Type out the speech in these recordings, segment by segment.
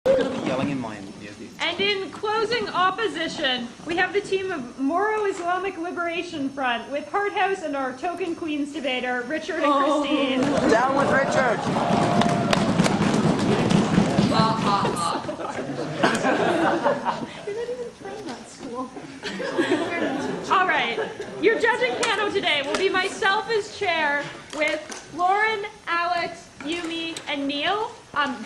Yelling in mine. And in closing opposition, we have the team of Moro Islamic Liberation Front with Hart House and our token Queens debater, Richard and Christine. Down with Richard! You're not even playing that school. All right. Your judging panel today will be myself as chair with Lauren, Alex, Yumi, and Neil.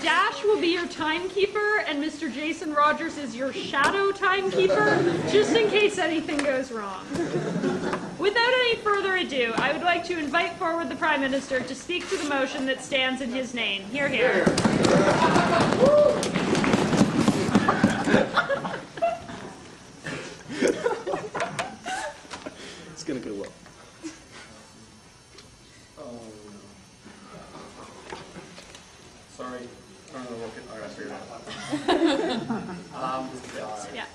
Dash will be your timekeeper, and Mr. Jason Rogers is your shadow timekeeper, just in case anything goes wrong. Without any further ado, I would like to invite forward the Prime Minister to speak to the motion that stands in his name. Hear, hear. It's going to go well. Sorry, I don't know what I got figured out. Yeah.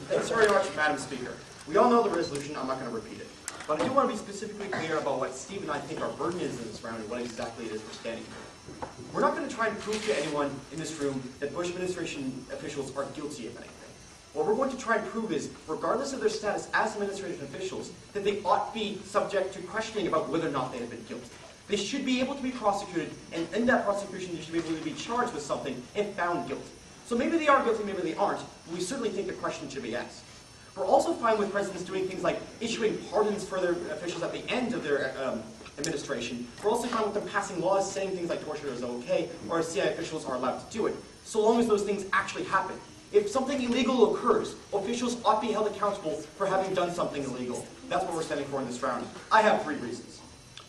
Thanks very much, Madam Speaker. We all know the resolution, I'm not going to repeat it. But I do want to be specifically clear about what Steve and I think our burden is in this round and what exactly it is we're standing for. We're not going to try and prove to anyone in this room that Bush administration officials are guilty of anything. What we're going to try and prove is, regardless of their status as administration officials, that they ought be subject to questioning about whether or not they have been guilty. They should be able to be prosecuted, and in that prosecution they should be able to be charged with something if found guilty. So maybe they are guilty, maybe they aren't, but we certainly think the question should be asked. We're also fine with presidents doing things like issuing pardons for their officials at the end of their administration. We're also fine with them passing laws saying things like torture is okay, or CIA officials are allowed to do it, so long as those things actually happen. If something illegal occurs, officials ought to be held accountable for having done something illegal. That's what we're standing for in this round. I have 3 reasons.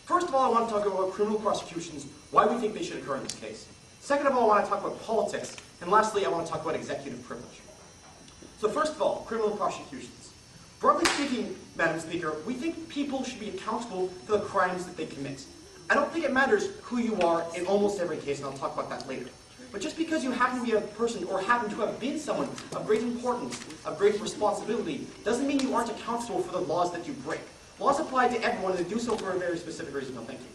First of all, I want to talk about criminal prosecutions, why we think they should occur in this case. Second of all, I want to talk about politics. And lastly, I want to talk about executive privilege. So first of all, criminal prosecutions. Broadly speaking, Madam Speaker, we think people should be accountable for the crimes that they commit. I don't think it matters who you are in almost every case, and I'll talk about that later. But just because you happen to be a person or happen to have been someone of great importance, of great responsibility, doesn't mean you aren't accountable for the laws that you break. Laws apply to everyone, and they do so for a very specific reason. No, thank you.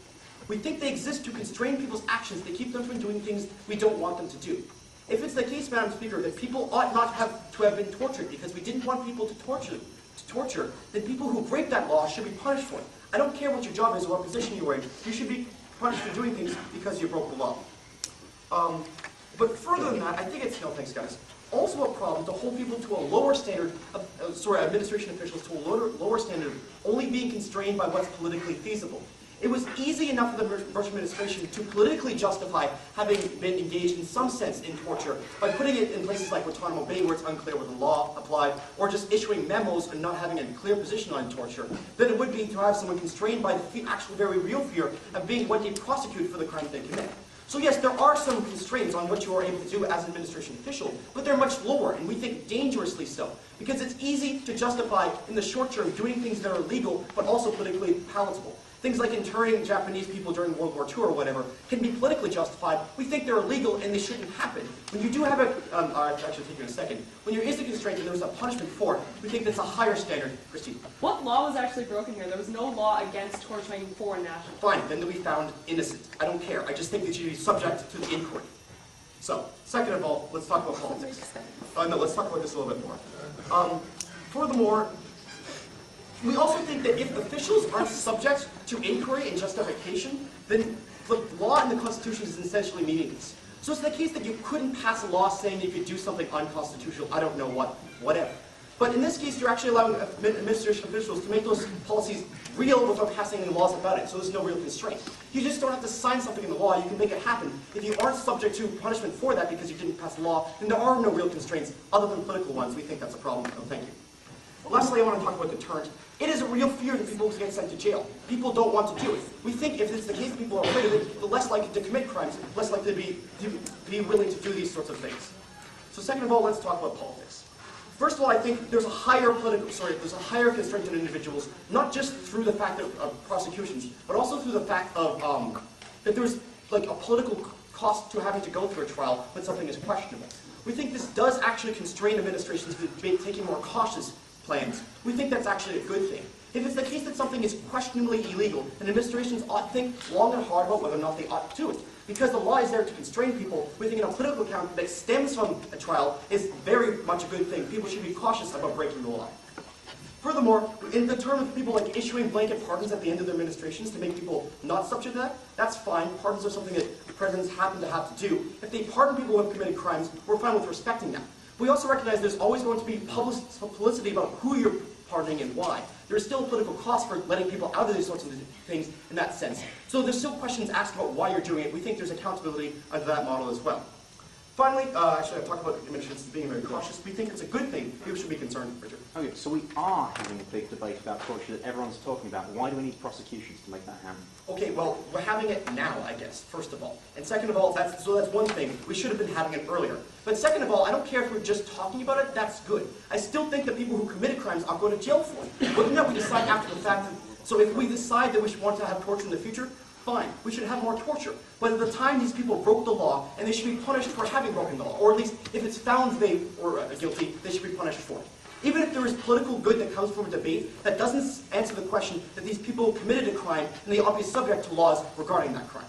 We think they exist to constrain people's actions. They keep them from doing things we don't want them to do. If it's the case, Madam Speaker, that people ought not to have been tortured because we didn't want people to torture, then people who break that law should be punished for it. I don't care what your job is or what position you are in. You should be punished for doing things because you broke the law. But further than that, I think it's, no thanks guys, also a problem to hold people to a lower standard of, administration officials to a lower standard of only being constrained by what's politically feasible. It was easy enough for the Bush administration to politically justify having been engaged in some sense in torture by putting it in places like Guantanamo Bay where it's unclear whether the law applied, or just issuing memos and not having a clear position on torture, than it would be to have someone constrained by the actual very real fear of being what they prosecute for the crimes they commit. So yes, there are some constraints on what you are able to do as an administration official, but they're much lower, and we think dangerously so, because it's easy to justify in the short term doing things that are illegal, but also politically palatable. Things like interring Japanese people during World War II or whatever can be politically justified. We think they're illegal and they shouldn't happen. When you do have a, I'll actually take you in a second, when there is a constraint and there's a punishment for it, we think that's a higher standard. Christine. What law was actually broken here? There was no law against torturing foreign nationals. Fine, then they'll be found innocent. I don't care. I just think they should be subject to the inquiry. So, second of all, let's talk about politics. No, let's talk about this a little bit more. Furthermore, we also think that if officials aren't subject to inquiry and justification, then the law and the Constitution is essentially meaningless. So it's the case that you couldn't pass a law saying you could do something unconstitutional, I don't know what, whatever. But in this case, you're actually allowing administration officials to make those policies real without passing any laws about it, so there's no real constraint. You just don't have to sign something in the law, you can make it happen. If you aren't subject to punishment for that because you didn't pass a law, then there are no real constraints other than political ones. We think that's a problem, so thank you. Lastly, I want to talk about deterrent. It is a real fear that people get sent to jail. People don't want to do it. We think if it's the case that people are afraid of it, they're less likely to commit crimes, less likely to be willing to do these sorts of things. So second of all, let's talk about politics. First of all, I think there's a higher constraint on individuals, not just through the fact of prosecutions, but also through the fact of that there's like a political cost to having to go through a trial when something is questionable. We think this does actually constrain administrations to taking more cautious plans. We think that's actually a good thing. If it's the case that something is questionably illegal, then administrations ought to think long and hard about whether or not they ought to do it. Because the law is there to constrain people, we think a political account that stems from a trial is very much a good thing. People should be cautious about breaking the law. Furthermore, in the term of people like issuing blanket pardons at the end of their administrations to make people not subject to that, that's fine. Pardons are something that presidents happen to have to do. If they pardon people who have committed crimes, we're fine with respecting that. We also recognize there's always going to be publicity about who you're pardoning and why. There's still a political cost for letting people out of these sorts of things in that sense. So there's still questions asked about why you're doing it. We think there's accountability under that model as well. Finally, actually I've talked about administrations being very cautious. We think it's a good thing. People should be concerned, Richard. Okay, so we are having a big debate about torture that everyone's talking about. Why do we need prosecutions to make that happen? Okay, well, we're having it now, I guess, first of all. And second of all, that's one thing. We should have been having it earlier. But second of all, I don't care if we're just talking about it, that's good. I still think that people who committed crimes ought to go to jail for it. Whether or not we decide after the fact, so if we decide that we should want to have torture in the future, fine, we should have more torture. But at the time these people broke the law, and they should be punished for having broken the law, or at least if it's found they were guilty, they should be punished for it. Even if there is political good that comes from a debate, that doesn't answer the question that these people committed a crime and they ought to be subject to laws regarding that crime.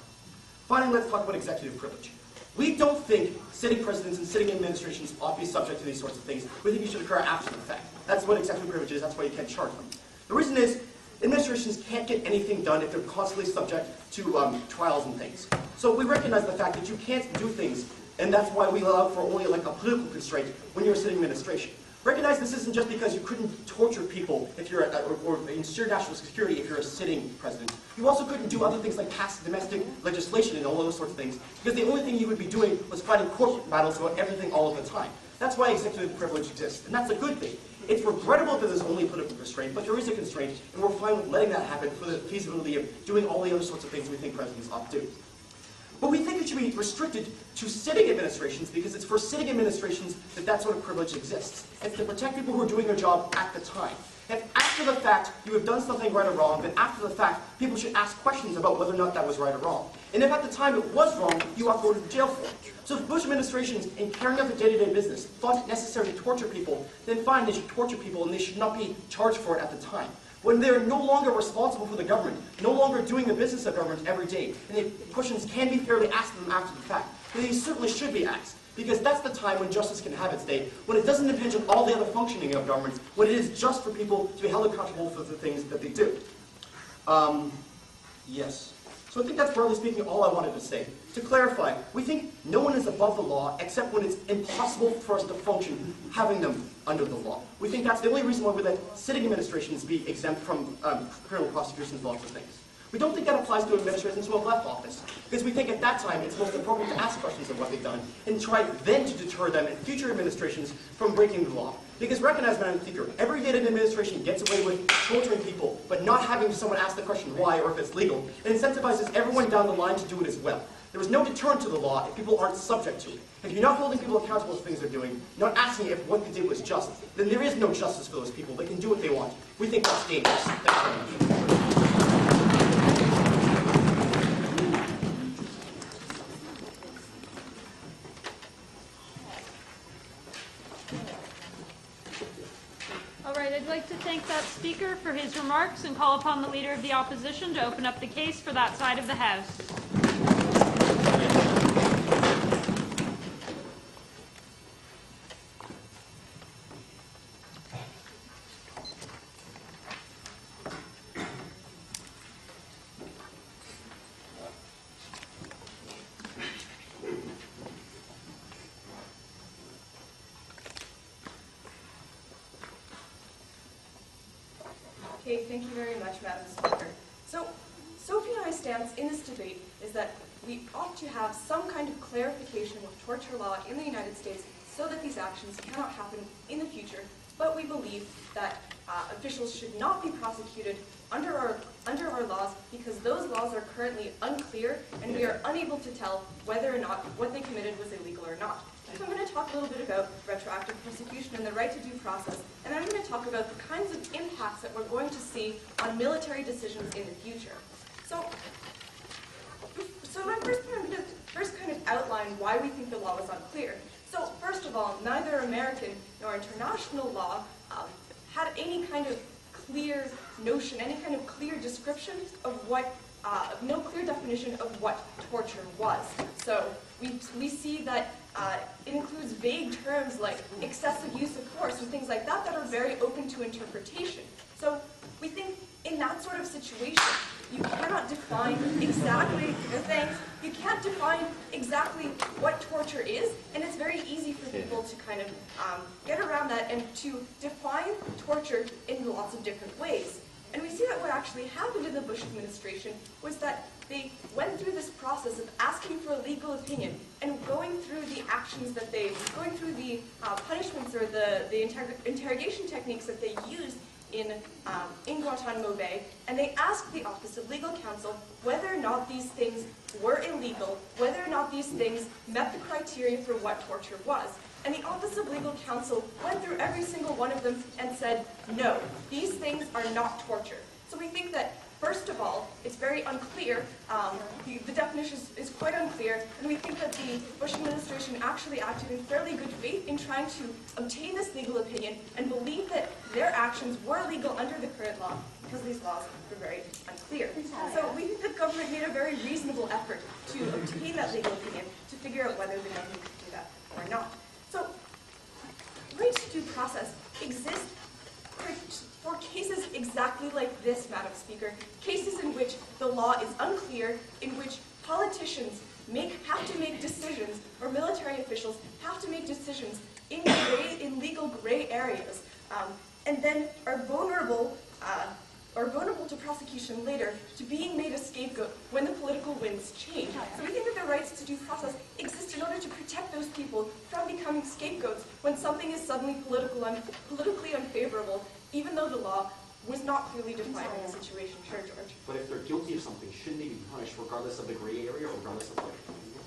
Finally, let's talk about executive privilege. We don't think sitting presidents and sitting administrations ought to be subject to these sorts of things. We think it should occur after the fact. That's what executive privilege is, that's why you can't charge them. The reason is, administrations can't get anything done if they're constantly subject to trials and things. So we recognize the fact that you can't do things, and that's why we allow for only like a political constraint when you're a sitting administration. Recognize this isn't just because you couldn't torture people if you're or ensure national security if you're a sitting president. You also couldn't do other things like pass domestic legislation and all those sorts of things, because the only thing you would be doing was fighting court battles about everything all of the time. That's why executive privilege exists, and that's a good thing. It's regrettable that there's only a political constraint, but there is a constraint, and we're fine with letting that happen for the feasibility of doing all the other sorts of things we think presidents ought to do. But we think it should be restricted to sitting administrations because it's for sitting administrations that that sort of privilege exists. It's to protect people who are doing their job at the time. If after the fact you have done something right or wrong, then after the fact people should ask questions about whether or not that was right or wrong. And if at the time it was wrong, you ought to go to jail for it. So if Bush administrations, in carrying out their day-to-day business, thought it necessary to torture people, then fine, they should torture people and they should not be charged for it at the time. When they're no longer responsible for the government, no longer doing the business of government every day, and the questions can be fairly asked of them after the fact, then they certainly should be asked. Because that's the time when justice can have its day, when it doesn't impinge on all the other functioning of government, when it is just for people to be held accountable for the things that they do. Yes. So I think that's broadly speaking all I wanted to say. To clarify, we think no one is above the law except when it's impossible for us to function having them under the law. We think that's the only reason why we let sitting administrations be exempt from criminal prosecutions and lots of things. We don't think that applies to administrations who have left office, because we think at that time it's most appropriate to ask questions of what they've done and try then to deter them in future administrations from breaking the law. Because recognize, Madam Speaker, every day an administration gets away with torturing people, but not having someone ask the question why or if it's legal, it incentivizes everyone down the line to do it as well. There is no deterrent to the law if people aren't subject to it. If you're not holding people accountable for things they're doing, not asking if what they did was just, then there is no justice for those people. They can do what they want. We think that's dangerous. Thanks very much. I'd like to thank that speaker for his remarks and call upon the Leader of the Opposition to open up the case for that side of the House. Okay, thank you very much, Madam Speaker. So, Sophie and I's stance in this debate is that we ought to have some kind of clarification of torture law in the United States so that these actions cannot happen in the future, but we believe that officials should not be prosecuted under our laws because those laws are currently unclear and we are unable to tell whether or not what they committed was illegal or not. So I'm going to talk a little bit about retroactive prosecution and the right to due process, and then I'm going to talk about the kinds of impacts that we're going to see on military decisions in the future. So my first point, I'm going to first kind of outline why we think the law was unclear. So first of all, neither American nor international law had any kind of clear notion, any kind of clear description of what definition of what torture was. So we see that it includes vague terms like excessive use of force and things like that that are very open to interpretation. So we think in that sort of situation, you cannot define exactly the things, you can't define exactly what torture is, and it's very easy for people to kind of get around that and to define torture in lots of different ways. And we see that what actually happened in the Bush administration was that they went through this process of asking for a legal opinion and going through the actions that going through the punishments or the interrogation techniques that they used in Guantanamo Bay, and they asked the Office of Legal Counsel whether or not these things were illegal, whether or not these things met the criteria for what torture was. And the Office of Legal Counsel went through every single one of them and said, no, these things are not torture. So we think that, first of all, it's very unclear, the definition is quite unclear, and we think that the Bush administration actually acted in fairly good faith in trying to obtain this legal opinion and believe that their actions were legal under the current law because these laws were very unclear. So we think the government made a very reasonable effort to obtain that legal opinion to figure out whether the government could do that or not. So right to due process exists for cases exactly like this, Madam Speaker, cases in which the law is unclear, in which politicians have to make decisions, or military officials have to make decisions in legal gray areas, and then are vulnerable to prosecution later, to being made a scapegoat when the political winds change. So we think that the rights to due process exist in order to protect those people from becoming scapegoats when something is suddenly politically unfavorable, even though the law was not clearly defined in the situation. Sure, George. But if they're guilty of something, shouldn't they be punished regardless of the gray area or regardless of what?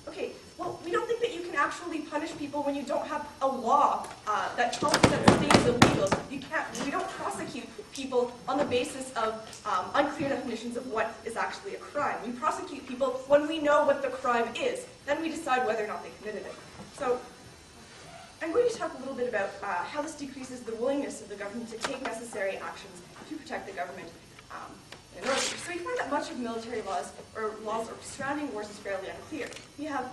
Okay, well, we don't think that you can actually punish people when you don't have a law that tells you that something is illegal. We don't prosecute people on the basis of unclear definitions of what is actually a crime. We prosecute people when we know what the crime is. Then we decide whether or not they committed it. So I'm going to talk a little bit about how this decreases the willingness of the government to take necessary actions to protect the government. So we find that much of military laws or surrounding wars is fairly unclear. We have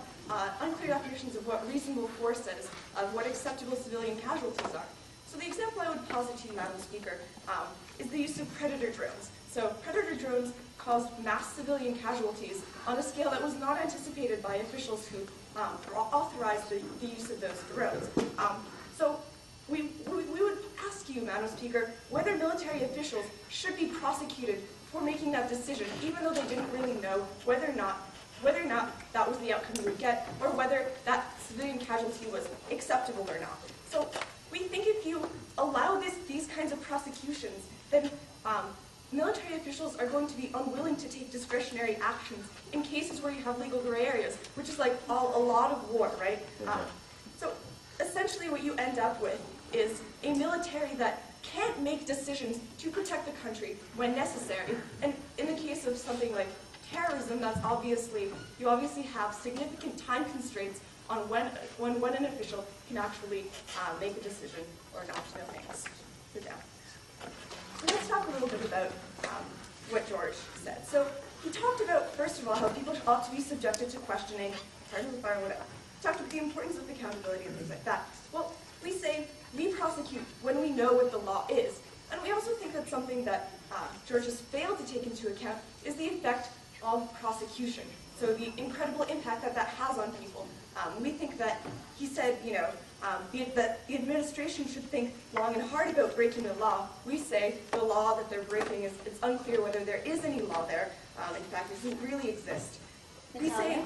unclear definitions of what reasonable force is, of what acceptable civilian casualties are. So the example I would posit to you, Madam Speaker, is the use of predator drones. So predator drones caused mass civilian casualties on a scale that was not anticipated by officials who authorized the use of those drones. So we would ask you, Madam Speaker, whether military officials should be prosecuted for making that decision, even though they didn't really know whether or not that was the outcome you would get, or whether that civilian casualty was acceptable or not. So we think if you allow these kinds of prosecutions, then military officials are going to be unwilling to take discretionary actions in cases where you have legal gray areas, which is like a lot of war, right? So essentially what you end up with is a military that can't make decisions to protect the country when necessary. And in the case of something like terrorism, you obviously have significant time constraints on when an official can actually make a decision or not. No thanks. Sit down. So let's talk a little bit about what George said. So he talked about, first of all, how people ought to be subjected to questioning, pardon the fire, whatever. He talked about the importance of accountability and things like that. Well, we say we prosecute when we know what the law is. And we also think that something that George has failed to take into account is the effect of prosecution. So the incredible impact that has on people. We think that he said, that the administration should think long and hard about breaking the law. We say the law that they're breaking it's unclear whether there is any law there. In fact, it doesn't really exist. We say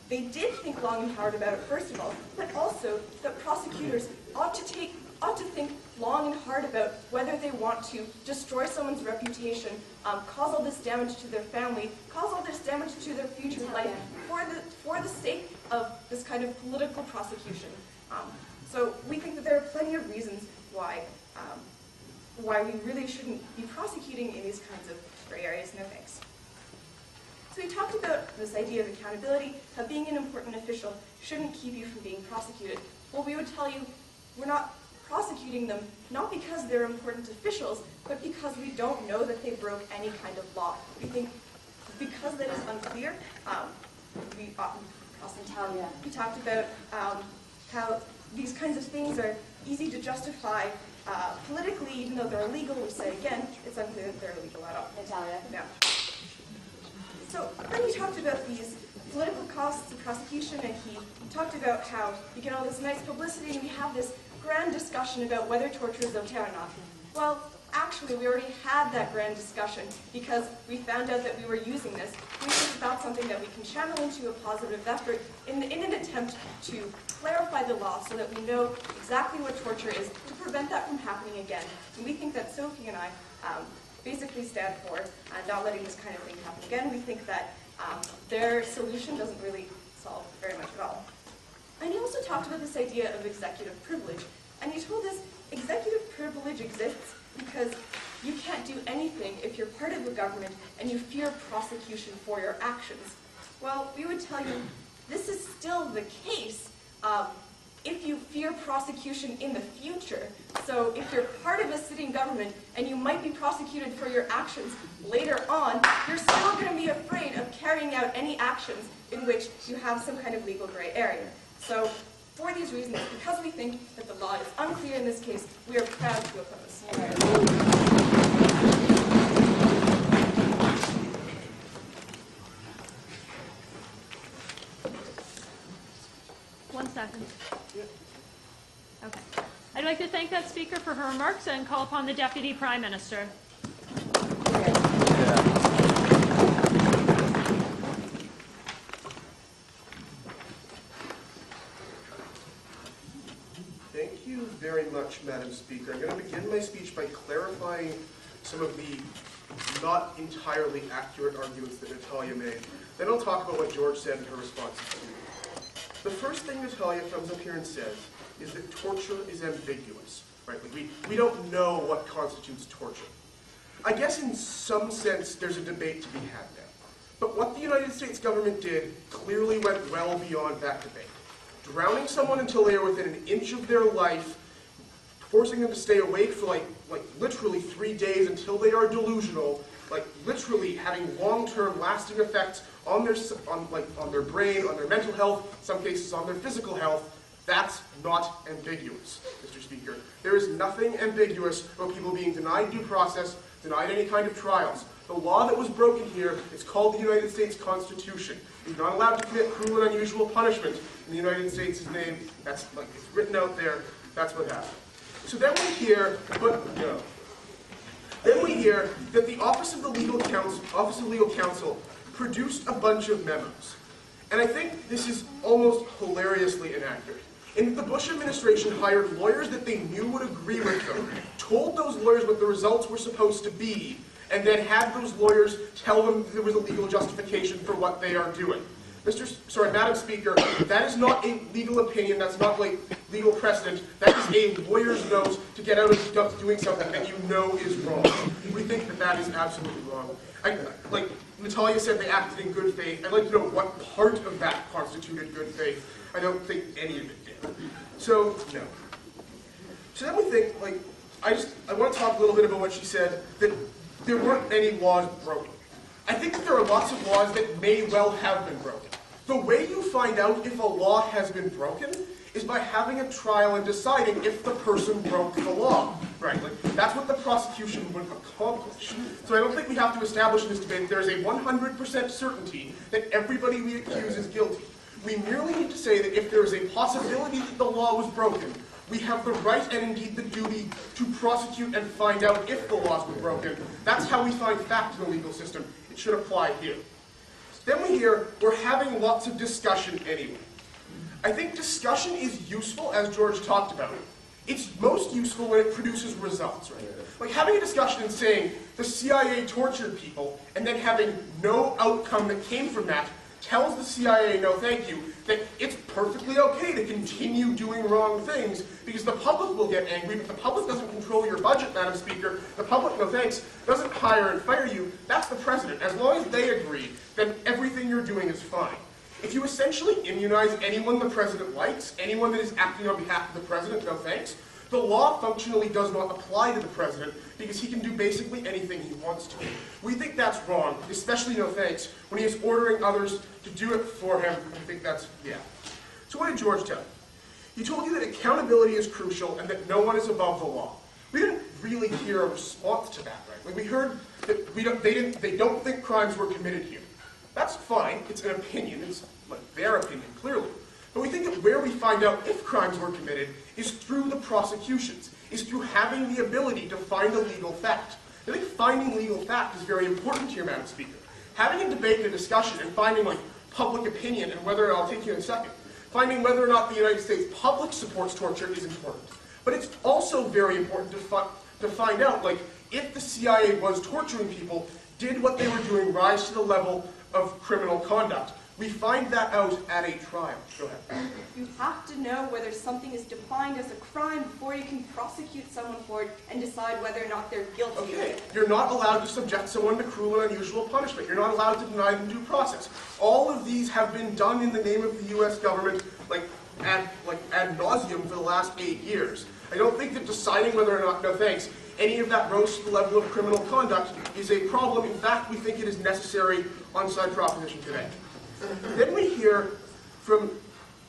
they did think long and hard about it, first of all, but also that prosecutors ought to think long and hard about whether they want to destroy someone's reputation, cause all this damage to their family, cause all this damage to their future life for the sake of this kind of political prosecution. So we think that there are plenty of reasons why we really shouldn't be prosecuting in these kinds of gray areas. No thanks. So we talked about this idea of accountability, how being an important official shouldn't keep you from being prosecuted. Well, we would tell you we're not prosecuting them, not because they're important officials, but because we don't know that they broke any kind of law. We think because that is unclear, we talked about how these kinds of things are easy to justify politically, even though they're illegal. We say, again, it's unclear that they're illegal at all. Natalya. Yeah. So then we talked about these political costs of prosecution, and he talked about how you get all this nice publicity, and we have this grand discussion about whether torture is okay or not. Well, actually, we already had that grand discussion because we found out that we were using this. We think about something that we can channel into a positive effort in an attempt to clarify the law so that we know exactly what torture is to prevent that from happening again. And we think that Sophie and I basically stand for not letting this kind of thing happen again. We think that their solution doesn't really solve very much at all. And he also talked about this idea of executive privilege. And he told us executive privilege exists because you can't do anything if you're part of the government and you fear prosecution for your actions. Well, we would tell you this is still the case if you fear prosecution in the future. So if you're part of a sitting government and you might be prosecuted for your actions later on, you're still going to be afraid of carrying out any actions in which you have some kind of legal gray area. So for these reasons, because we think that the law is unclear in this case, we are proud to oppose. 1 second. Okay. I'd like to thank that speaker for her remarks and call upon the Deputy Prime Minister. Thank you very much, Madam Speaker. I'm going to begin my speech by clarifying some of the not entirely accurate arguments that Natalya made. Then I'll talk about what George said in her response to me. The first thing Natalya comes up here and says is that torture is ambiguous. Right? Like we don't know what constitutes torture. I guess in some sense there's a debate to be had there. But what the United States government did clearly went well beyond that debate. Drowning someone until they are within an inch of their life, forcing them to stay awake for like literally 3 days until they are delusional, like literally having long-term lasting effects on their brain, on their mental health, in some cases on their physical health. That's not ambiguous, Mr. Speaker. There is nothing ambiguous about people being denied due process, denied any kind of trials. The law that was broken here is called the United States Constitution. You're not allowed to commit cruel and unusual punishment in the United States' name. That's like it's written out there. That's what happened. So then we hear, Then we hear that the Office of Legal Counsel produced a bunch of memos. And I think this is almost hilariously inaccurate. And the Bush administration hired lawyers that they knew would agree with them, told those lawyers what the results were supposed to be, and then had those lawyers tell them there was a legal justification for what they are doing. Madam Speaker, that is not a legal opinion, that's not like legal precedent, that is a lawyer's nose to get out of doing something that you know is wrong. We think that that is absolutely wrong. Like Natalya said, they acted in good faith. I'd like to know what part of that constituted good faith. I don't think any of it did. So, no. So then we think, I want to talk a little bit about what she said, that there weren't any laws broken. I think that there are lots of laws that may well have been broken. The way you find out if a law has been broken is by having a trial and deciding if the person broke the law. Right? That's what the prosecution would accomplish. So I don't think we have to establish in this debate that there is a 100% certainty that everybody we accuse is guilty. We merely need to say that if there is a possibility that the law was broken, we have the right and indeed the duty to prosecute and find out if the laws were broken. That's how we find fact in the legal system. It should apply here. Then we hear we're having lots of discussion anyway. I think discussion is useful, as George talked about. It's most useful when it produces results, right? Like having a discussion and saying the CIA tortured people and then having no outcome that came from that tells the CIA, no thank you, that it's perfectly okay to continue doing wrong things because the public will get angry, but the public doesn't control your budget, Madam Speaker. The public, no thanks, doesn't hire and fire you. That's the president. As long as they agree, then everything you're doing is fine. If you essentially immunize anyone the president likes, anyone that is acting on behalf of the president, no thanks, The law functionally does not apply to the president because he can do basically anything he wants to. We think that's wrong, especially, no thanks, when he is ordering others to do it for him. I think that's, yeah. So what did George tell you? He told you that accountability is crucial and that no one is above the law. We didn't really hear a response to that, right? Like we heard that they don't think crimes were committed here. That's fine, it's an opinion, it's like their opinion, clearly. But we think that where we find out if crimes were committed is through the prosecutions, is through having the ability to find a legal fact. I think finding legal fact is very important here, Madam Speaker. Having a debate and a discussion and finding like public opinion and whether, I'll take you in a second, finding whether or not the United States public supports torture is important. But it's also very important to find out, like, if the CIA was torturing people, did what they were doing rise to the level of criminal conduct? We find that out at a trial. Go ahead. You have to know whether something is defined as a crime before you can prosecute someone for it and decide whether or not they're guilty. Okay, you're not allowed to subject someone to cruel and unusual punishment. You're not allowed to deny them due process. All of these have been done in the name of the U.S. government, ad nauseum for the last 8 years. I don't think that deciding whether or not, no thanks, any of that rose to the level of criminal conduct is a problem. In fact, we think it is necessary on side proposition today. Then we hear from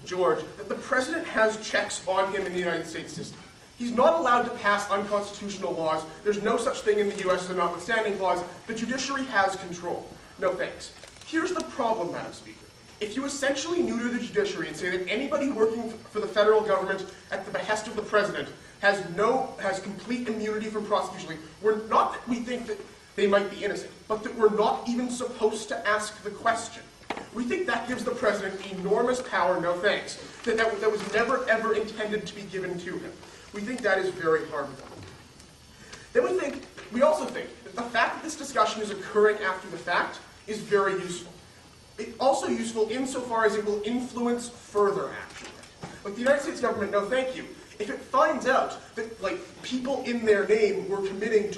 George that the president has checks on him in the United States system. He's not allowed to pass unconstitutional laws. There's no such thing in the U.S. as a notwithstanding clause. The judiciary has control. No thanks. Here's the problem, Madam Speaker. If you essentially neuter the judiciary and say that anybody working for the federal government at the behest of the president has complete immunity from prosecution, we're not that we think that they might be innocent, but that we're not even supposed to ask the question. We think that gives the president enormous power, no thanks, that was never ever intended to be given to him. We think that is very harmful. Then we also think that the fact that this discussion is occurring after the fact is very useful. It's also useful insofar as it will influence further action. Like the United States government, no thank you. If it finds out that people in their name were committing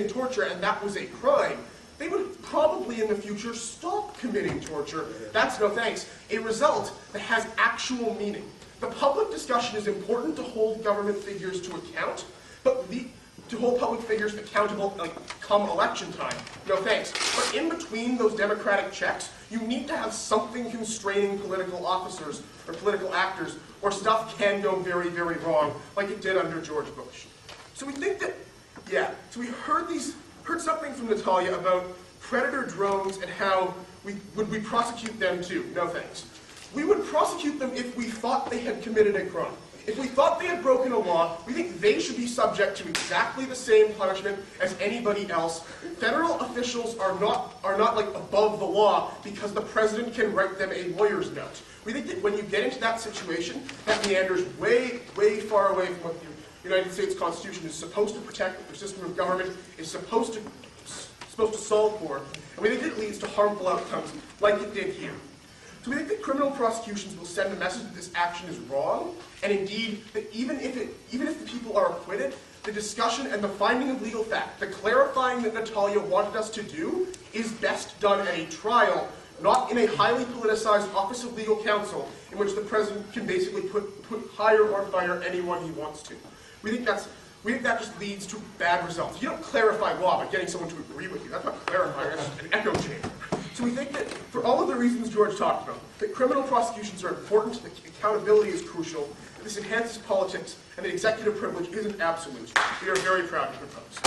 torture and that was a crime, they would probably in the future stop committing torture. That's, no thanks, a result that has actual meaning. The public discussion is important to hold government figures to account, but to hold public figures accountable come election time. No thanks. But in between those democratic checks, you need to have something constraining political officers or political actors, or stuff can go very, very wrong, like it did under George Bush. So we think that, so we heard something from Natalya about predator drones and how would we prosecute them too. No thanks. We would prosecute them if we thought they had committed a crime. If we thought they had broken a law, we think they should be subject to exactly the same punishment as anybody else. Federal officials are not above the law because the president can write them a lawyer's note. We think that when you get into that situation, that meanders way, way far away from what the United States Constitution is supposed to protect, what the system of government is supposed to solve for, and we think it leads to harmful outcomes like it did here. So we think that criminal prosecutions will send a message that this action is wrong, and indeed that even if the people are acquitted, the discussion and the finding of legal fact, the clarifying that Natalya wanted us to do, is best done at a trial, not in a highly politicized Office of Legal Counsel, in which the president can basically hire or fire anyone he wants to. We think that just leads to bad results. You don't clarify law by getting someone to agree with you. That's not clarifying, that's just an echo chamber. So we think that for all of the reasons George talked about, that criminal prosecutions are important, that accountability is crucial, that this enhances politics, and that executive privilege isn't absolute. We are very proud to propose.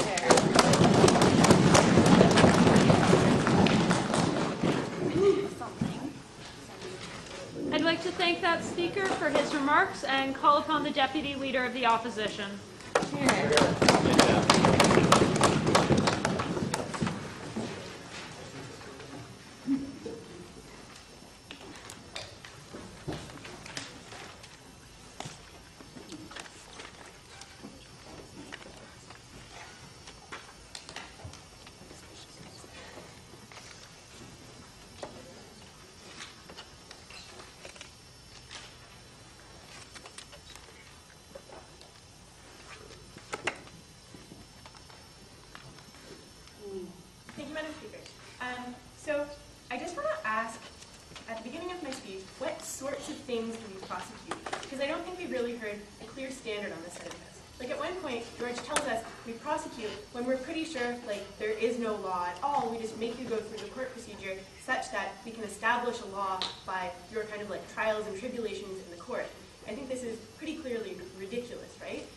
I'd like to thank that speaker for his remarks and call upon the Deputy Leader of the Opposition. Thank you, Madam Speaker. So I just want to ask, at the beginning of my speech, what sorts of things do we prosecute? Because I don't think we really heard a clear standard on this side of this. Like at one point, George tells us we prosecute when we're pretty sure like there is no law at all. We just make you go through the court procedure such that we can establish a law by your kind of like trials and tribulations in the court. I think this is pretty clearly ridiculous, right?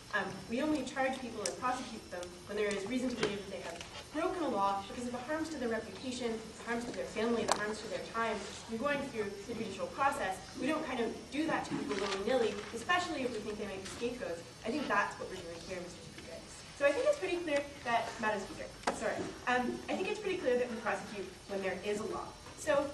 We only charge people and prosecute them when there is reason to believe that they have broken a law because of the harms to their reputation, the harms to their family, the harms to their time, and going through the judicial process. We don't kind of do that to people willy-nilly, especially if we think they might be scapegoats. I think that's what we're doing here, Mr. Speaker. So I think it's pretty clear that, Madam Speaker, sorry. I think it's pretty clear that we prosecute when there is a law. So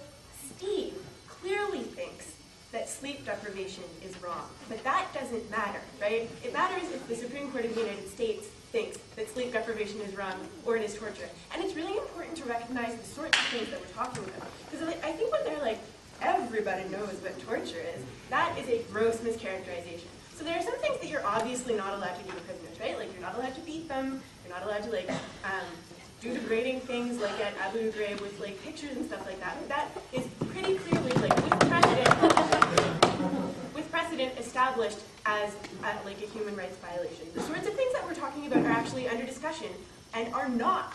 Steve clearly thinks that sleep deprivation is wrong. But that doesn't matter, right? It matters if the Supreme Court of the United States thinks that sleep deprivation is wrong or it is torture. And it's really important to recognize the sorts of things that we're talking about. Because I think when they're like, everybody knows what torture is, that is a gross mischaracterization. So there are some things that you're obviously not allowed to do to prisoners, right? Like you're not allowed to beat them, you're not allowed to like do degrading things like at Abu Ghraib with like pictures and stuff like that. But that is pretty clearly like with precedent established as like a human rights violation. The sorts of things that we're talking about are actually under discussion and are not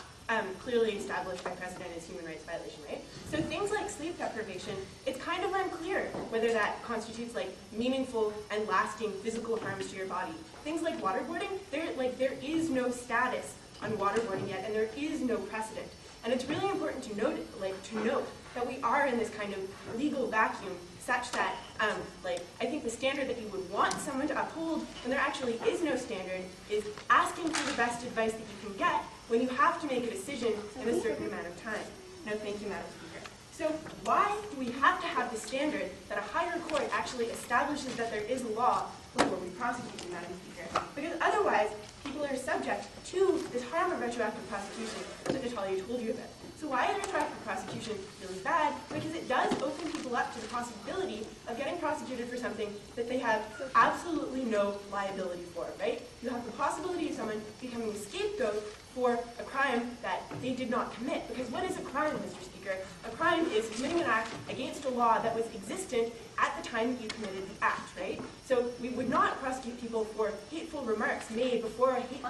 clearly established by precedent as human rights violation, right? So things like sleep deprivation, it's kind of unclear whether that constitutes like meaningful and lasting physical harms to your body. Things like waterboarding, there is no status on waterboarding yet, and there is no precedent. And it's really important to note that we are in this kind of legal vacuum such that, I think the standard that you would want someone to uphold when there actually is no standard is asking for the best advice that you can get when you have to make a decision in a certain amount of time. No, thank you, Madam Speaker. So why do we have to have the standard that a higher court actually establishes that there is a law before we prosecute them, Madam Speaker? Because otherwise, people are subject to this harm of retroactive prosecution that Natalya told you about. So why is retroactive prosecution really bad? Because it does open people up to the possibility of getting prosecuted for something that they have absolutely no liability for, right? You have the possibility of someone becoming a scapegoat for a crime that they did not commit. Because what is a crime, Mr. Speaker? A crime is committing an act against a law that was existent at the time that you committed the act, right? So we would not prosecute people for hateful remarks made before a hate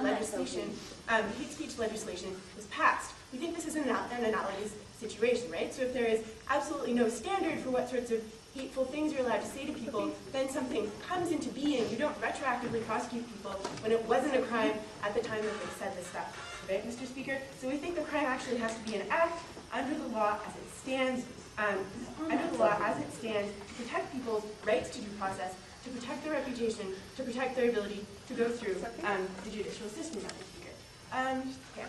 speech legislation was passed. We think this is an analogous situation, right? So if there is absolutely no standard for what sorts of hateful things you're allowed to say to people, then something comes into being. You don't retroactively prosecute people when it wasn't a crime at the time that they said this stuff, right, Mr. Speaker? So we think the crime actually has to be an act under the law as it stands, to protect people's rights to due process, to protect their reputation, to protect their ability to go through the judicial system, Mr. Speaker. Yeah.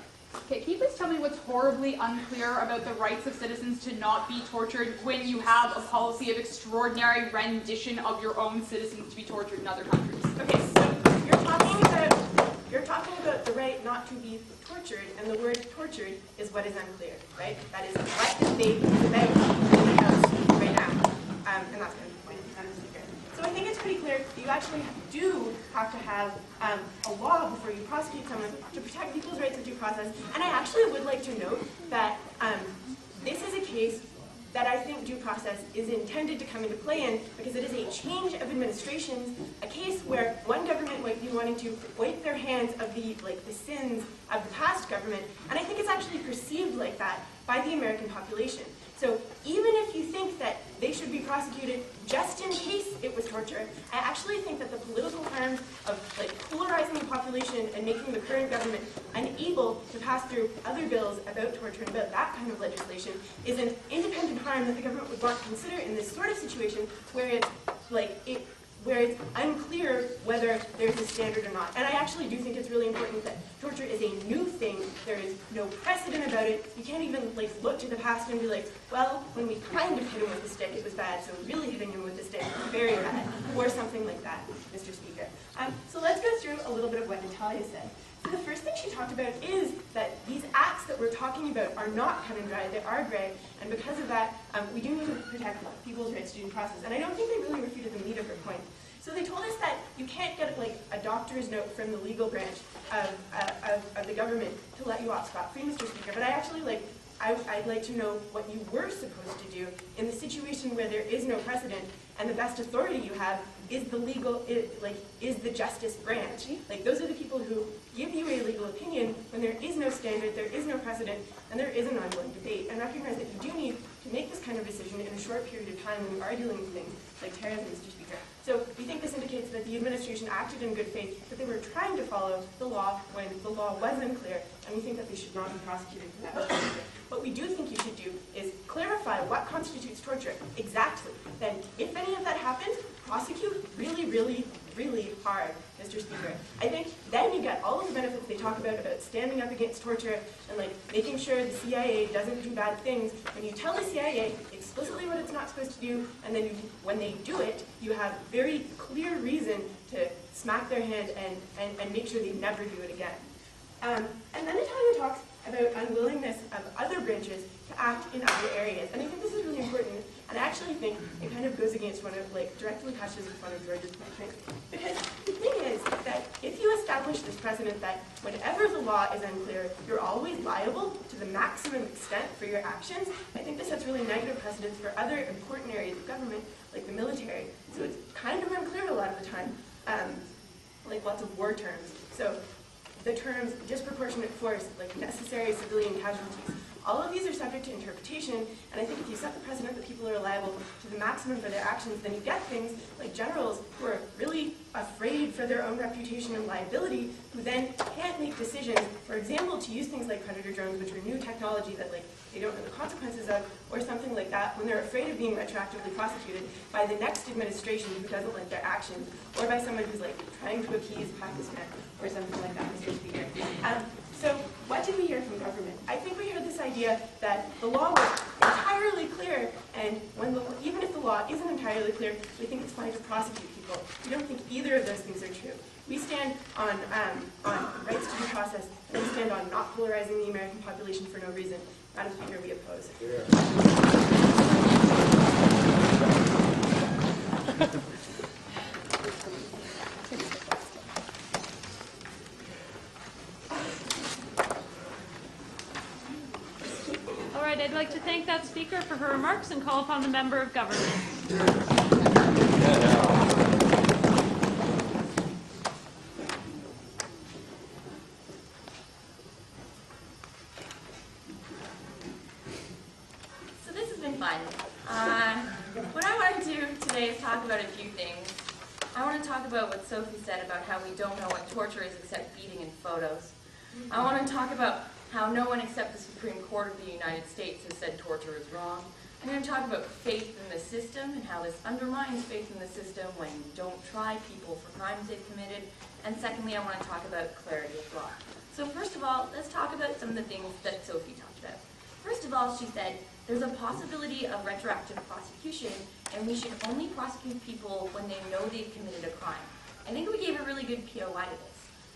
Okay, can you please tell me what's horribly unclear about the rights of citizens to not be tortured when you have a policy of extraordinary rendition of your own citizens to be tortured in other countries? Okay, so you're talking about the right not to be tortured, and the word tortured is what is unclear, right? That is what the debate is about in the House right now, and that's kind of the point, Madam Speaker. So I think it's pretty clear that you actually do have to have a law before you prosecute someone to protect people's rights of due process. And I actually would like to note that this is a case that I think due process is intended to come into play in because it is a change of administrations, a case where one government might be wanting to wipe their hands of the sins of the past government, and I think it's actually perceived like that by the American population. So even if you think that they should be prosecuted just in case it was torture, I actually think that the political harms of polarizing the population and making the current government unable to pass through other bills about torture and about that kind of legislation is an independent harm that the government would want to consider in this sort of situation where it's unclear whether there's a standard or not. And I actually do think it's really important that torture is a new thing. There is no precedent about it. You can't even look to the past and be like, well, when we kind of hit him with the stick, it was bad, so really hitting him with the stick was very bad, or something like that, Mr. Speaker. So let's go through a little bit of what Natalya said. So the first thing she talked about is that these acts that we're talking about are not cut and dry, they are gray, and because of that, we do need to protect people's rights to due process. And I don't think they really refuted the meat of her point. So they told us that you can't get a doctor's note from the legal branch of the government to let you off scot-free, Mr. Speaker. But I actually I'd like to know what you were supposed to do in the situation where there is no precedent and the best authority you have is the is the justice branch. Like, those are the people who give you a legal opinion when there is no standard, there is no precedent, and there is an ongoing debate. And recognize that you do need to make this kind of decision in a short period of time when you are dealing with things like terrorism, Mr. Speaker. So we think this indicates that the administration acted in good faith, that they were trying to follow the law when the law was unclear, and we think that they should not be prosecuted for that. What we do think you should do is clarify what constitutes torture exactly. Then, if any of that happens, prosecute really, really, really hard, Mr. Speaker. I think then you get all of the benefits they talk about standing up against torture and making sure the CIA doesn't do bad things. When you tell the CIA explicitly what it's not supposed to do, and then when they do it, you have very clear reason to smack their hand and make sure they never do it again. And then Natalya talks about unwillingness of other branches to act in other areas. And I think this is really important, and I actually think it kind of goes against directly touches one of George's points. Because the thing is that if you establish this precedent that whenever the law is unclear, you're always liable to the maximum extent for your actions, I think this sets really negative precedents for other important areas of government, like the military. So it's kind of unclear a lot of the time, like lots of war terms. So the terms disproportionate force, like necessary civilian casualties, all of these are subject to interpretation, and I think if you set the precedent that people are liable to the maximum for their actions, then you get things like generals who are really afraid for their own reputation and liability, who then can't make decisions, for example, to use things like predator drones, which are new technology that they don't know the consequences of, or something like that, when they're afraid of being retroactively prosecuted by the next administration who doesn't like their actions, or by someone who's trying to appease Pakistan, or something like that, Mr. Speaker. So what did we hear from government? I think we heard this idea that the law was entirely clear, and even if the law isn't entirely clear, we think it's fine to prosecute people. We don't think either of those things are true. We stand on rights to due process, and we stand on not polarizing the American population for no reason. Madam Speaker, we oppose. All right, I'd like to thank that speaker for her remarks and call upon the member of government. So this has been fun. What I want to do today is talk about a few things. I want to talk about what Sophie said about how we don't know what torture is except beating and photos. I want to talk about how no one except the Supreme Court of the United States has said torture is wrong. I'm going to talk about faith in the system and how this undermines faith in the system when you don't try people for crimes they've committed. And secondly, I want to talk about clarity of law. So first of all, let's talk about some of the things that Sophie talked about. First of all, she said there's a possibility of retroactive prosecution, and we should only prosecute people when they know they've committed a crime. I think we gave a really good POI to this.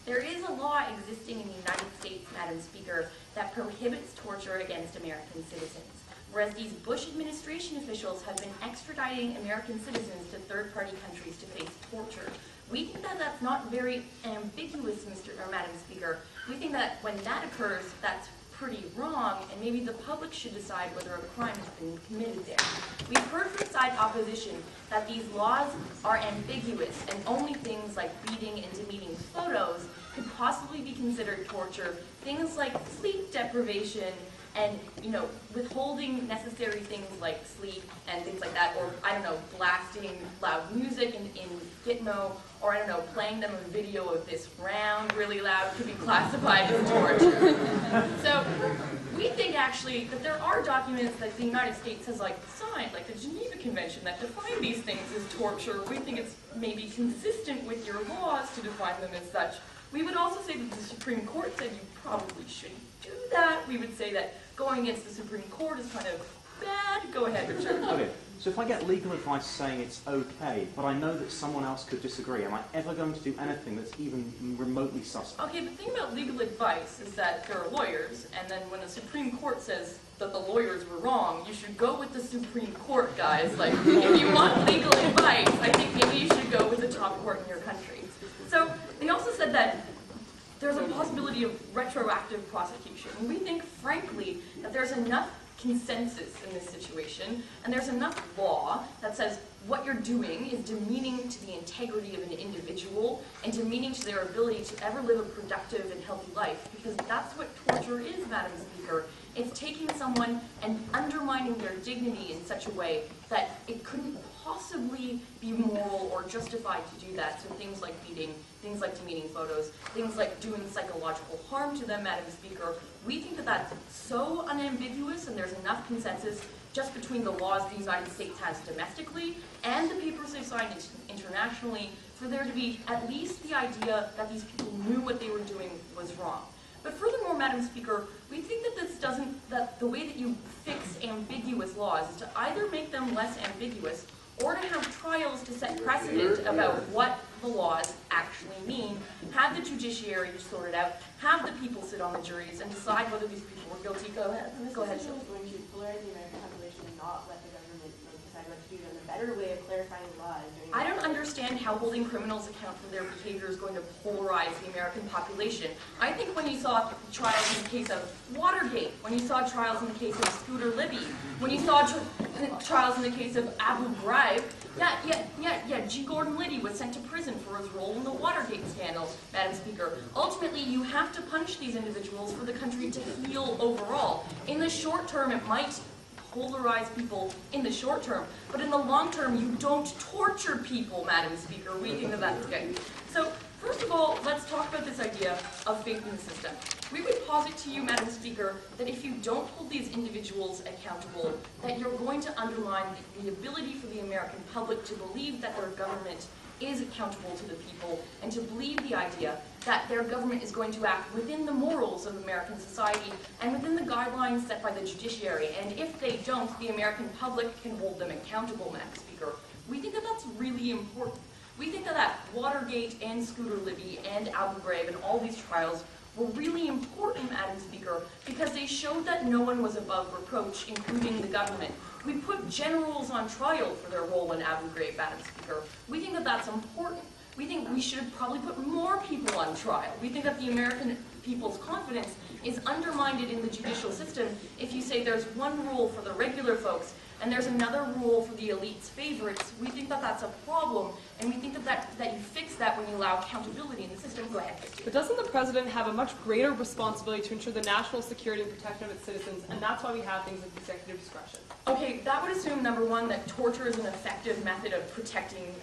There is a law existing in the United States, Madam Speaker, that prohibits torture against American citizens, whereas these Bush administration officials have been extraditing American citizens to third-party countries to face torture. We think that that's not very ambiguous, Madam Speaker. We think that when that occurs, that's pretty wrong, and maybe the public should decide whether a crime has been committed there. We've heard from side opposition that these laws are ambiguous, and only things like beating and demeaning photos could possibly be considered torture. Things like sleep deprivation and, withholding necessary things like sleep and things like that, or, blasting loud music in Gitmo, or, playing them a video of this round really loud could be classified as torture. So we think, actually, that there are documents that the United States has, signed, like the Geneva Convention, that define these things as torture. We think it's maybe consistent with your laws to define them as such. We would also say that the Supreme Court said you probably shouldn't do that. We would say that going against the Supreme Court is kind of bad. Go ahead, Richard. Okay, so if I get legal advice saying it's okay, but I know that someone else could disagree, am I ever going to do anything that's even remotely suspect? Okay, the thing about legal advice is that there are lawyers, and then when the Supreme Court says that the lawyers were wrong, you should go with the Supreme Court, guys. If you want legal advice, I think maybe you should go with the top court in your country. So they also said that there's a possibility of retroactive prosecution. And we think, frankly, that that there's enough consensus in this situation, and there's enough law that says what you're doing is demeaning to the integrity of an individual and demeaning to their ability to ever live a productive and healthy life, because that's what torture is, Madam Speaker. It's taking someone and undermining their dignity in such a way that it couldn't possibly be moral or justified to do that. So things like beating, things like demeaning photos, things like doing psychological harm to them, Madam Speaker. We think that that's so unambiguous, and there's enough consensus just between the laws the United States has domestically and the papers they've signed internationally for there to be at least the idea that these people knew what they were doing was wrong. But furthermore, Madam Speaker, we think that that the way that you fix ambiguous laws is to either make them less ambiguous or to have trials to set precedent about what the laws actually mean, have the judiciary sort it out, have the people sit on the juries and decide whether these people were guilty. Go ahead. Go ahead. When you polarize the American population and not let the government decide what to do, then the better way of clarifying the law is doing I don't understand how holding criminals account for their behavior is going to polarize the American population. I think when you saw trials in the case of Watergate, when you saw trials in the case of Scooter Libby, when you saw trials in the case of Abu Ghraib, G. Gordon Liddy was sent to prison for his role in the Watergate scandal, Madam Speaker. Ultimately, you have to punish these individuals for the country to heal overall. In the short term, it might polarize people in the short term, but in the long term, you don't torture people, Madam Speaker. We think that that's good. So, first of all, let's talk about this idea of faith in the system. We would posit to you, Madam Speaker, that if you don't hold these individuals accountable, that you're going to undermine the ability for the American public to believe that their government is accountable to the people and to believe the idea that their government is going to act within the morals of American society and within the guidelines set by the judiciary. And if they don't, the American public can hold them accountable, Madam Speaker. We think that that's really important. We think that Watergate and Scooter Libby and Abu Ghraib and all these trials were really important, Madam Speaker, because they showed that no one was above reproach, including the government. We put generals on trial for their role in Abu Ghraib, Madam Speaker. We think that that's important. We think we should probably put more people on trial. We think that the American people's confidence is undermined in the judicial system if you say there's one rule for the regular folks and there's another rule for the elite's favorites. We think that that's a problem, and we think that you fix that when you allow accountability in the system. Go ahead, Christine. But doesn't the president have a much greater responsibility to ensure the national security and protection of its citizens, and that's why we have things like executive discretion? Okay, that would assume, number one, that torture is an effective method of protecting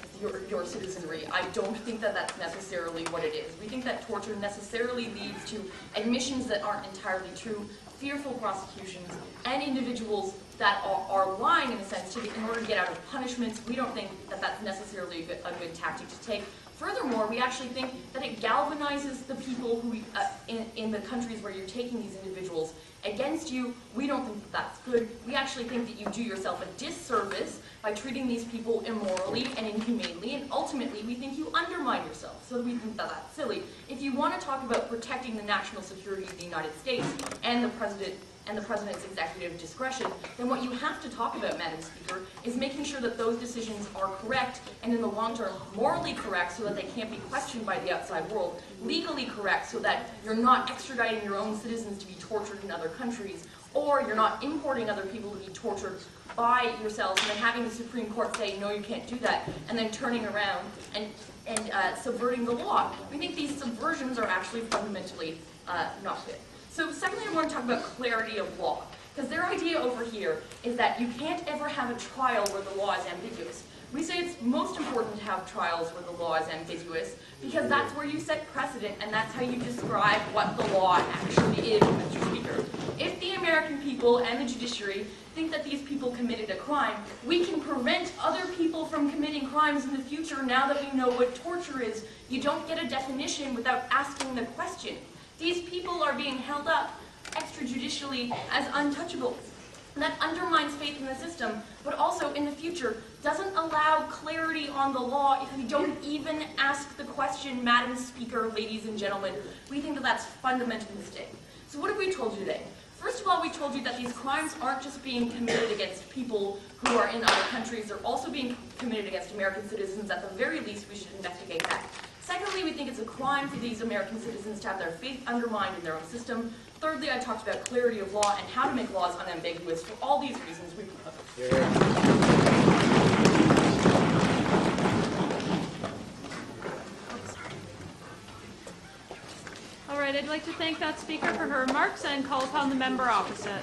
your citizenry. I don't think that that's necessarily what it is. We think that torture necessarily leads to admissions that aren't entirely true, fearful prosecutions, and individuals that are lying, in a sense, in order to get out of punishments. We don't think that that's necessarily a good tactic to take. Furthermore, we actually think that it galvanizes the people who in the countries where you're taking these individuals against you. We don't think that that's good. We actually think that you do yourself a disservice by treating these people immorally and inhumanely, and ultimately we think you undermine yourself. So we think that that's silly. If you want to talk about protecting the national security of the United States and the president's executive discretion, then what you have to talk about, Madam Speaker, is making sure that those decisions are correct and in the long term morally correct so that they can't be questioned by the outside world, legally correct so that you're not extraditing your own citizens to be tortured in other countries, or you're not importing other people to be tortured by yourselves and then having the Supreme Court say, no, you can't do that, and then turning around and subverting the law. We think these subversions are actually fundamentally not good. So secondly, I want to talk about clarity of law, because their idea over here is that you can't ever have a trial where the law is ambiguous. We say it's most important to have trials where the law is ambiguous, because that's where you set precedent, and that's how you describe what the law actually is, Mr. Speaker. If the American people and the judiciary think that these people committed a crime, we can prevent other people from committing crimes in the future now that we know what torture is. You don't get a definition without asking the question. These people are being held up extrajudicially as untouchables. And that undermines faith in the system, but also in the future doesn't allow clarity on the law if we don't even ask the question, Madam Speaker, ladies and gentlemen. We think that that's a fundamental mistake. So what have we told you today? First of all, we told you that these crimes aren't just being committed against people who are in other countries, they're also being committed against American citizens. At the very least, we should investigate that. Secondly, we think it's a crime for these American citizens to have their faith undermined in their own system. Thirdly, I talked about clarity of law and how to make laws unambiguous. For all these reasons, we propose. All right, I'd like to thank that speaker for her remarks and call upon the member opposite.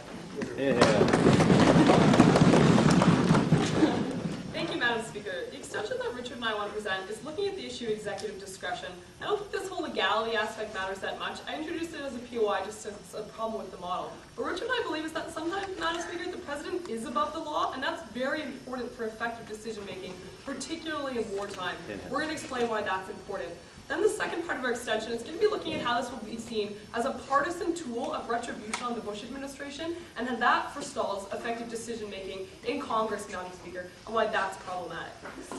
Thank you, Madam Speaker. The extension that Richard and I want to present is looking at the issue of executive discretion. I don't think this whole legality aspect matters that much. I introduced it as a POI just as a problem with the model. But Richard and I believe is that sometimes, Madam Speaker, the President is above the law, and that's very important for effective decision-making, particularly in wartime. We're going to explain why that's important. Then the second part of our extension is going to be looking at how this will be seen as a partisan tool of retribution on the Bush administration, and then that forestalls effective decision-making in Congress, Madam Speaker, and why that's problematic.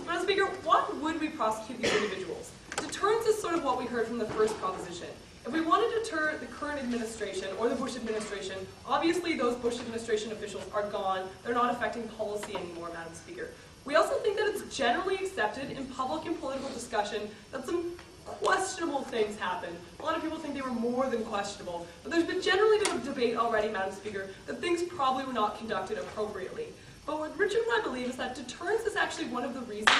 Madam Speaker, why would we prosecute these individuals? Deterrence is sort of what we heard from the first proposition. If we want to deter the current administration or the Bush administration, obviously those Bush administration officials are gone. They're not affecting policy anymore, Madam Speaker. We also think that it's generally accepted in public and political discussion that some questionable things happen. A lot of people think they were more than questionable, but there's been generally been a debate already, Madam Speaker, that things probably were not conducted appropriately. But what Richard and I believe is that deterrence is actually one of the reasons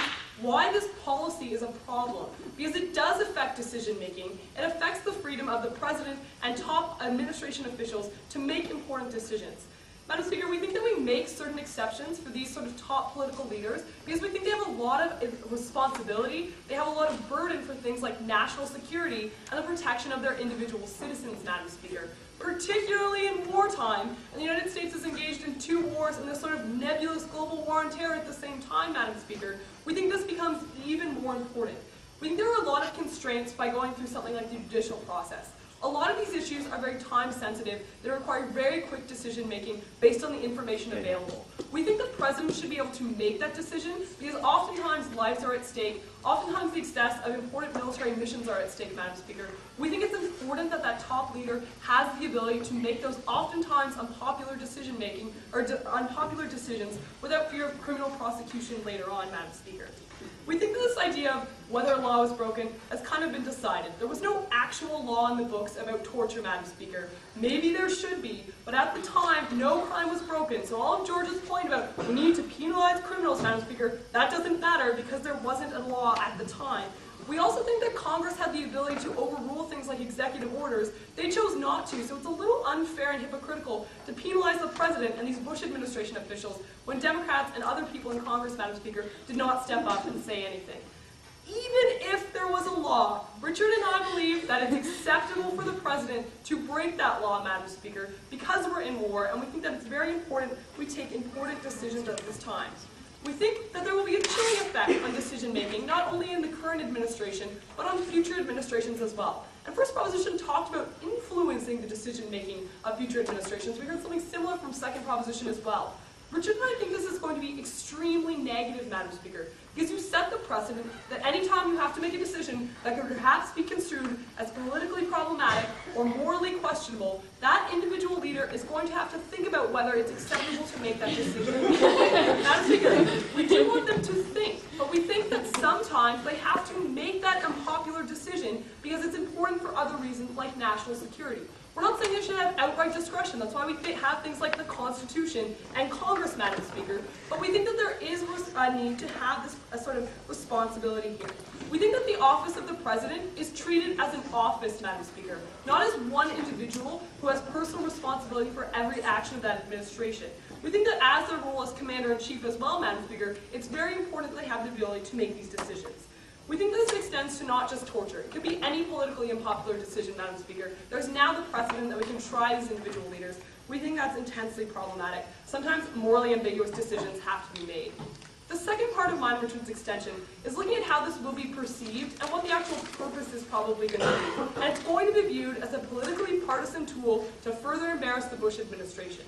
why this policy is a problem, because it does affect decision-making. It affects the freedom of the President and top administration officials to make important decisions. Madam Speaker, we think that we make certain exceptions for these sort of top political leaders because we think they have a lot of responsibility, they have a lot of burden for things like national security and the protection of their individual citizens, Madam Speaker. Particularly in wartime, and the United States is engaged in 2 wars and this sort of nebulous global war on terror at the same time, Madam Speaker. We think this becomes even more important. We think there are a lot of constraints by going through something like the judicial process. A lot of these issues are very time sensitive. They require very quick decision making based on the information available. We think the President should be able to make that decision because oftentimes lives are at stake. Oftentimes the success of important military missions are at stake, Madam Speaker. We think it's important that that top leader has the ability to make those oftentimes unpopular decision making or unpopular decisions without fear of criminal prosecution later on, Madam Speaker. We think that this idea of whether a law was broken has kind of been decided. There was no actual law in the books about torture, Madam Speaker. Maybe there should be, but at the time, no crime was broken. So all of George's point about we need to penalize criminals, Madam Speaker, that doesn't matter because there wasn't a law at the time. We also think that Congress had the ability to overrule things like executive orders. They chose not to, so it's a little unfair and hypocritical to penalize the President and these Bush administration officials when Democrats and other people in Congress, Madam Speaker, did not step up and say anything. Even if there was a law, Richard and I believe that it's acceptable for the President to break that law, Madam Speaker, because we're in war, and we think that it's very important we take important decisions at this time. We think that there will be a chilling effect on decision-making, not only in the current administration, but on future administrations as well. And first proposition talked about influencing the decision-making of future administrations. We heard something similar from second proposition as well. Richard and I think this is going to be extremely negative, Madam Speaker, because you set the precedent that any time you have to make a decision that could perhaps be construed as politically problematic or morally questionable, that individual leader is going to have to think about whether it's acceptable to make that decision. Madam Speaker, we do want them to think, but we think that sometimes they have to make that unpopular decision because it's important for other reasons like national security. We're not saying they should have outright discretion. That's why we have things like the Constitution and Congress, Madam Speaker. But we think that there is a need to have this sort of responsibility here. We think that the office of the President is treated as an office, Madam Speaker, not as one individual who has personal responsibility for every action of that administration. We think that as their role as Commander-in-Chief as well, Madam Speaker, it's very important that they have the ability to make these decisions. We think this extends to not just torture. It could be any politically unpopular decision, Madam Speaker. There's now the precedent that we can try these individual leaders. We think that's intensely problematic. Sometimes morally ambiguous decisions have to be made. The second part of Mine Richard's extension is looking at how this will be perceived and what the actual purpose is probably going to be. And it's going to be viewed as a politically partisan tool to further embarrass the Bush administration.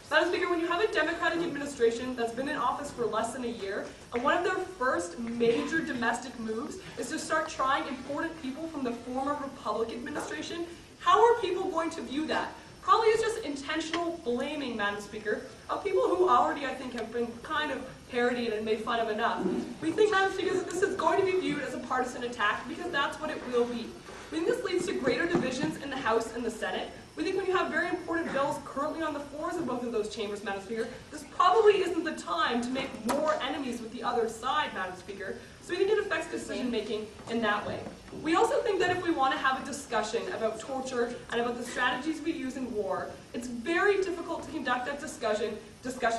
Madam Speaker, when you have a Democratic administration that's been in office for less than a year, and one of their first major domestic moves is to start trying important people from the former Republican administration, how are people going to view that? Probably as just intentional blaming, Madam Speaker, of people who already, I think, have been kind of parodied and made fun of enough. We think, Madam Speaker, that this is going to be viewed as a partisan attack because that's what it will be. We think this leads to greater divisions in the House and the Senate. We think when you have very important bills currently on the floors of both of those chambers, Madam Speaker, this probably isn't the time to make more enemies with the other side, Madam Speaker. So we think it affects decision-making in that way. We also think that if we want to have a discussion about torture and about the strategies we use in war, it's very difficult to conduct that discussion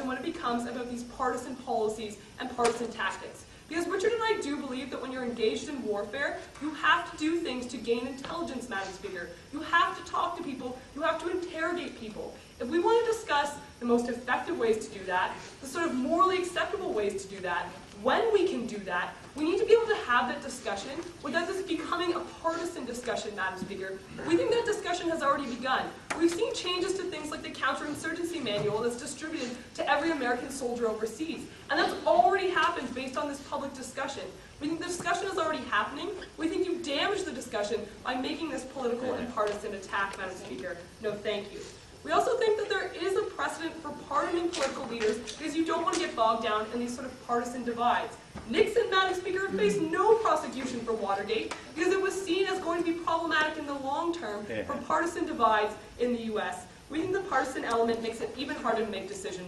when it becomes about these partisan policies and partisan tactics. Because Richard and I do believe that when you're engaged in warfare, you have to do things to gain intelligence, Madam Speaker. You have to talk to people. You have to interrogate people. If we want to discuss the most effective ways to do that, the sort of morally acceptable ways to do that, when we can do that, we need to be able to have that discussion without this becoming a partisan discussion, Madam Speaker. We think that discussion has already begun. We've seen changes to things like the counterinsurgency manual that's distributed to every American soldier overseas. And that's already happened based on this public discussion. We think the discussion is already happening. We think you damage the discussion by making this political and partisan attack, Madam Speaker. No, thank you. We also think that there is a precedent for pardoning political leaders because you don't want to get bogged down in these sort of partisan divides. Nixon, Madam Speaker, faced no prosecution for Watergate because it was seen as going to be problematic in the long term for partisan divides in the U.S. We think the partisan element makes it even harder to make decisions.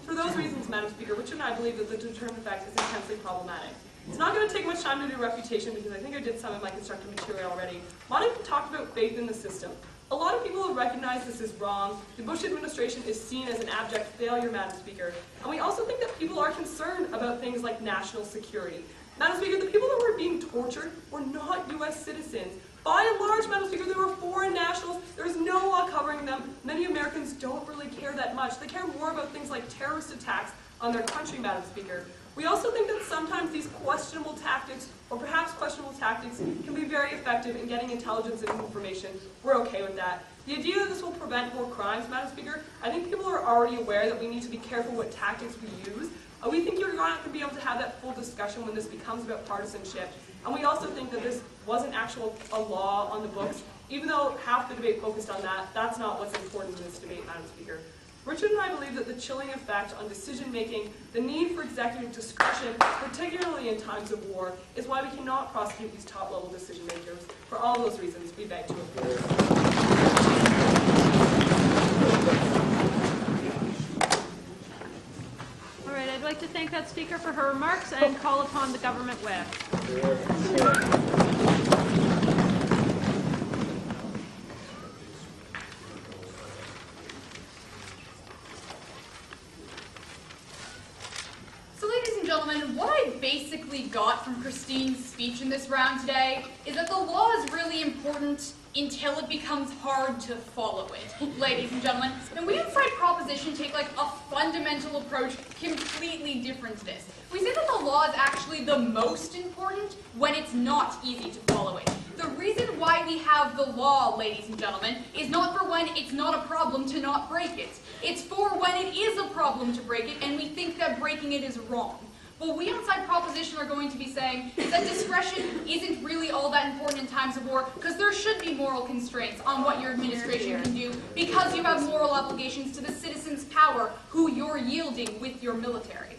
For those reasons, Madam Speaker, Richard and I believe that the deterrent effect is intensely problematic. It's not going to take much time to do refutation because I think I did some of my constructive material already. Monica talked about faith in the system. A lot of people have recognized this is wrong. The Bush administration is seen as an abject failure, Madam Speaker. And we also think that people are concerned about things like national security. Madam Speaker, the people that were being tortured were not U.S. citizens. By and large, Madam Speaker, they were foreign nationals. There's no law covering them. Many Americans don't really care that much. They care more about things like terrorist attacks on their country, Madam Speaker. We also think that sometimes these questionable tactics, or perhaps questionable tactics, can be very effective in getting intelligence and information. We're okay with that. The idea that this will prevent more crimes, Madam Speaker, I think people are already aware that we need to be careful what tactics we use. We think you're not going to be able to have that full discussion when this becomes about partisanship. And we also think that this wasn't a law on the books. Even though half the debate focused on that, that's not what's important in this debate, Madam Speaker. Richard and I believe that the chilling effect on decision-making, the need for executive discretion, particularly in times of war, is why we cannot prosecute these top-level decision-makers. For all those reasons, we beg to approve. All right, I'd like to thank that speaker for her remarks and call upon the government whip. What I basically got from Christine's speech in this round today is that the law is really important until it becomes hard to follow it, ladies and gentlemen. And we inside Proposition take like a fundamental approach completely different to this. We say that the law is actually the most important when it's not easy to follow it. The reason why we have the law, ladies and gentlemen, is not for when it's not a problem to not break it. It's for when it is a problem to break it and we think that breaking it is wrong. What we outside Proposition are going to be saying is that discretion isn't really all that important in times of war because there should be moral constraints on what your administration can do because you have moral obligations to the citizens' power who you're yielding with your military.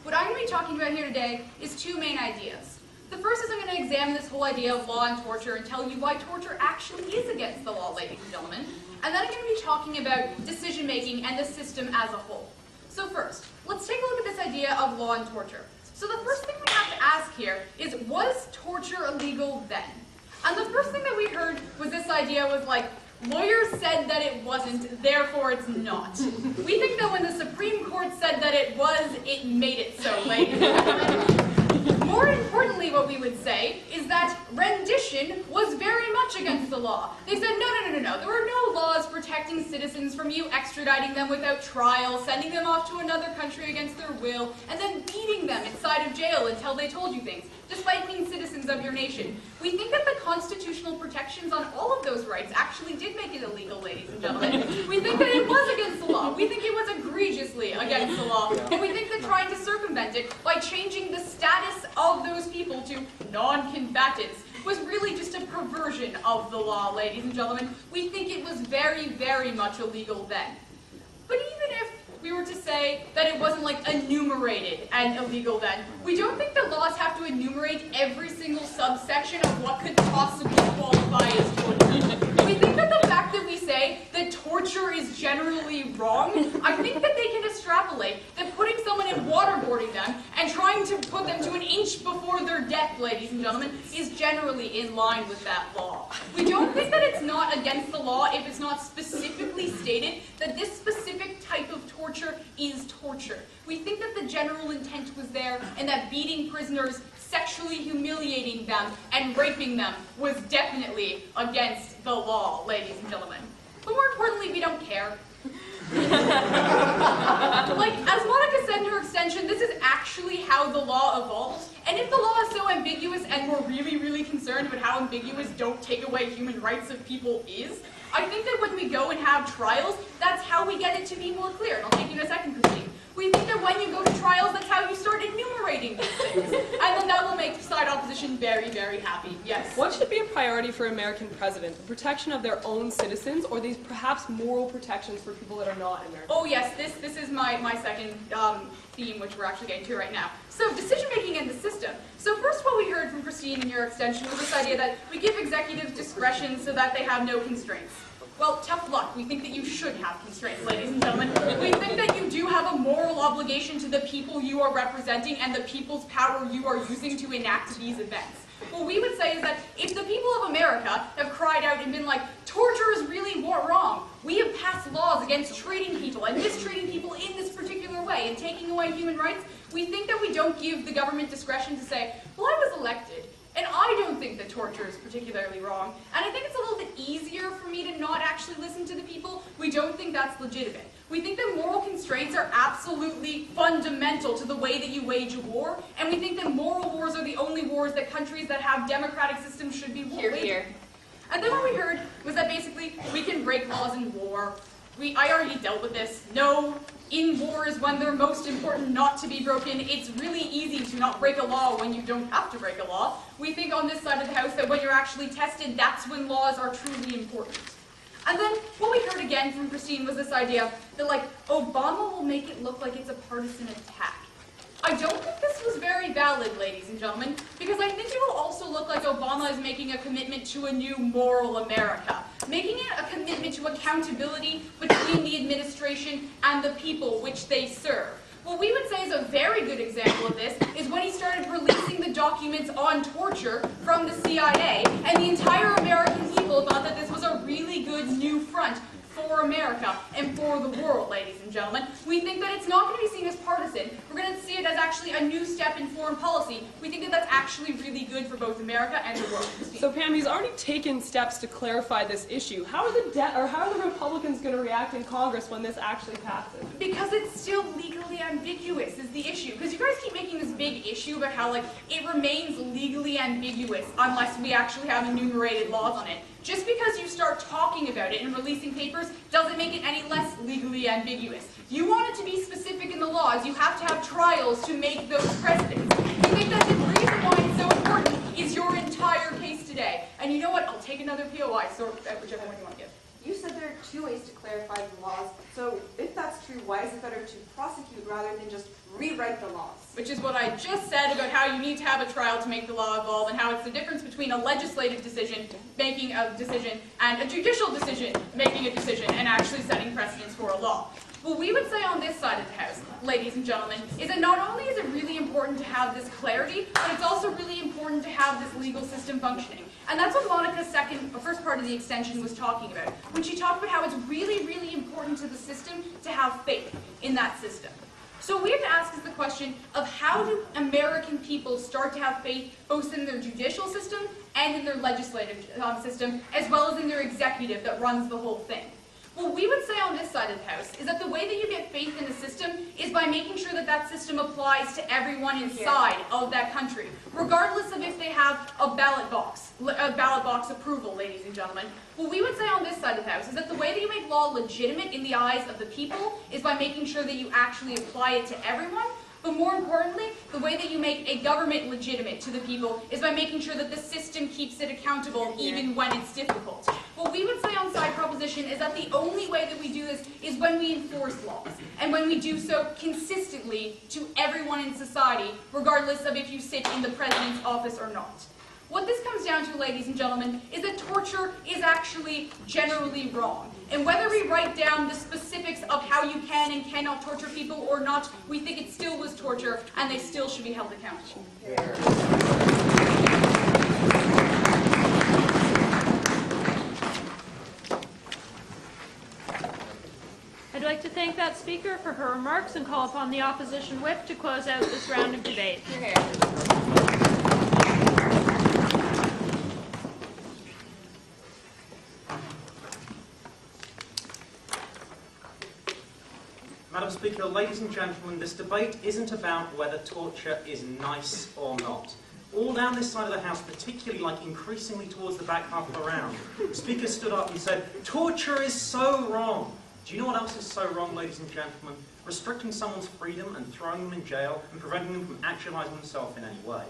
What I'm going to be talking about here today is two main ideas. The first is I'm going to examine this whole idea of law and torture and tell you why torture actually is against the law, ladies and gentlemen. And then I'm going to be talking about decision-making and the system as a whole. So first, let's take a look at this idea of law and torture. So the first thing we have to ask here is, was torture illegal then? And the first thing that we heard was this idea was like, lawyers said that it wasn't, therefore it's not. We think that when the Supreme Court said that it was, it made it so, ladies and gentlemen. More importantly, what we would say is that rendition was very much against the law. They said, no. There were no laws protecting citizens from you extraditing them without trial, sending them off to another country against their will, and then beating them inside of jail until they told you things, despite being citizens of your nation. We think that the constitutional protections on all of those rights actually did make it illegal, ladies and gentlemen. We think that it was against the law. We think it was egregiously against the law. And we think that trying to circumvent it by changing the status of those people to non-combatants was really just a perversion of the law, ladies and gentlemen. We think it was very, very much illegal then. But even if we were to say that it wasn't like enumerated and illegal then, we don't think that laws have to enumerate every single subsection of what could possibly qualify as torture. We think that the fact that we say that torture is generally wrong, I think that they can extrapolate that putting someone in waterboarding them and trying to put them to an inch before their death, ladies and gentlemen, is generally in line with that law. We don't think that it's not against the law if it's not specifically stated that this specific type of torture is torture. We think that the general intent was there and that beating prisoners, sexually humiliating them, and raping them was definitely against the law, ladies and gentlemen. But more importantly, we don't care. Like, as Monica said in her extension, this is actually how the law evolves. And if the law is so ambiguous and we're really, really concerned about how ambiguous don't take away human rights of people is, I think that when we go and have trials, that's how we get it to be more clear. And I'll take you in a second, Christine. We think that when you go to trials, that's how you start enumerating these things. And then that will make side opposition very, very happy. Yes? What should be a priority for an American president? The protection of their own citizens, or these perhaps moral protections for people that are not American? Oh yes, this is my second theme, which we're actually getting to right now. So decision-making in the system. So first what we heard from Christine in your extension was this idea that we give executives discretion so that they have no constraints. Well, tough luck. We think that you should have constraints, ladies and gentlemen. We think that you do have a moral obligation to the people you are representing and the people's power you are using to enact these events. What we would say is that if the people of America have cried out and been like, torture is really wrong, we have passed laws against treating people and mistreating people in this particular way and taking away human rights, we think that we don't give the government discretion to say, well, I was elected, and I don't think that torture is particularly wrong, and I think it's a little bit easier for me to not actually listen to the people. We don't think that's legitimate. We think that moral constraints are absolutely fundamental to the way that you wage a war, and we think that moral wars are the only wars that countries that have democratic systems should be waging. And then what we heard was that basically we can break laws in war. I already dealt with this. No, in wars when they're most important not to be broken, it's really easy to not break a law when you don't have to break a law. We think on this side of the house that when you're actually tested, that's when laws are truly important. And then what we heard again from Christine was this idea that, like, Obama will make it look like it's a partisan attack. I don't think this was very valid, ladies and gentlemen, because I think it will also look like Obama is making a commitment to a new moral America, making it a commitment to accountability between the administration and the people which they serve. What we would say is a very good example of this is when he started releasing the documents on torture from the CIA, and the entire American people thought that this was a really good new front for America and for the world, ladies and gentlemen. We think that it's not going to be seen as partisan. We're going to see it as actually a new step in foreign policy. We think that that's actually really good for both America and the world. So Pam, he's already taken steps to clarify this issue. How are the Republicans going to react in Congress when this actually passes? Because it's still legally ambiguous is the issue. Because you guys keep making this big issue about how, like, it remains legally ambiguous unless we actually have enumerated laws on it. Just because you start talking about it and releasing papers doesn't make it any less legally ambiguous. You want it to be specific in the laws. You have to have trials to make those precedents. We think that the reason why it's so important is your entire case today. And you know what? I'll take another POI, so whichever one you want to give. You said there are two ways to clarify the laws, so if that's true, why is it better to prosecute rather than just rewrite the laws? Which is what I just said about how you need to have a trial to make the law evolve, and how it's the difference between a legislative decision making a decision and a judicial decision making a decision and actually setting precedents for a law. What we would say on this side of the house, ladies and gentlemen, is that not only is it really important to have this clarity, but it's also really important to have this legal system functioning. And that's what Monica's first part of the extension was talking about, when she talked about how it's really, really important to the system to have faith in that system. So we have to ask us the question of how do American people start to have faith both in their judicial system and in their legislative system, as well as in their executive that runs the whole thing. What we would say on this side of the house is that the way that you get faith in the system is by making sure that that system applies to everyone inside of that country, regardless of if they have a ballot box approval, ladies and gentlemen. What we would say on this side of the house is that the way that you make law legitimate in the eyes of the people is by making sure that you actually apply it to everyone. But more importantly, the way that you make a government legitimate to the people is by making sure that the system keeps it accountable even when it's difficult. What we would say on side proposition is that the only way that we do this is when we enforce laws, and when we do so consistently to everyone in society, regardless of if you sit in the president's office or not. What this comes down to, ladies and gentlemen, is that torture is actually generally wrong. And whether we write down the specifics of how you can and cannot torture people or not, we think it still was torture and they still should be held accountable. I'd like to thank that speaker for her remarks and call upon the opposition whip to close out this round of debate. Madam Speaker, ladies and gentlemen, this debate isn't about whether torture is nice or not. All down this side of the House, particularly like increasingly towards the back half of the round, the Speaker stood up and said, torture is so wrong. Do you know what else is so wrong, ladies and gentlemen? Restricting someone's freedom and throwing them in jail and preventing them from actualising themselves in any way.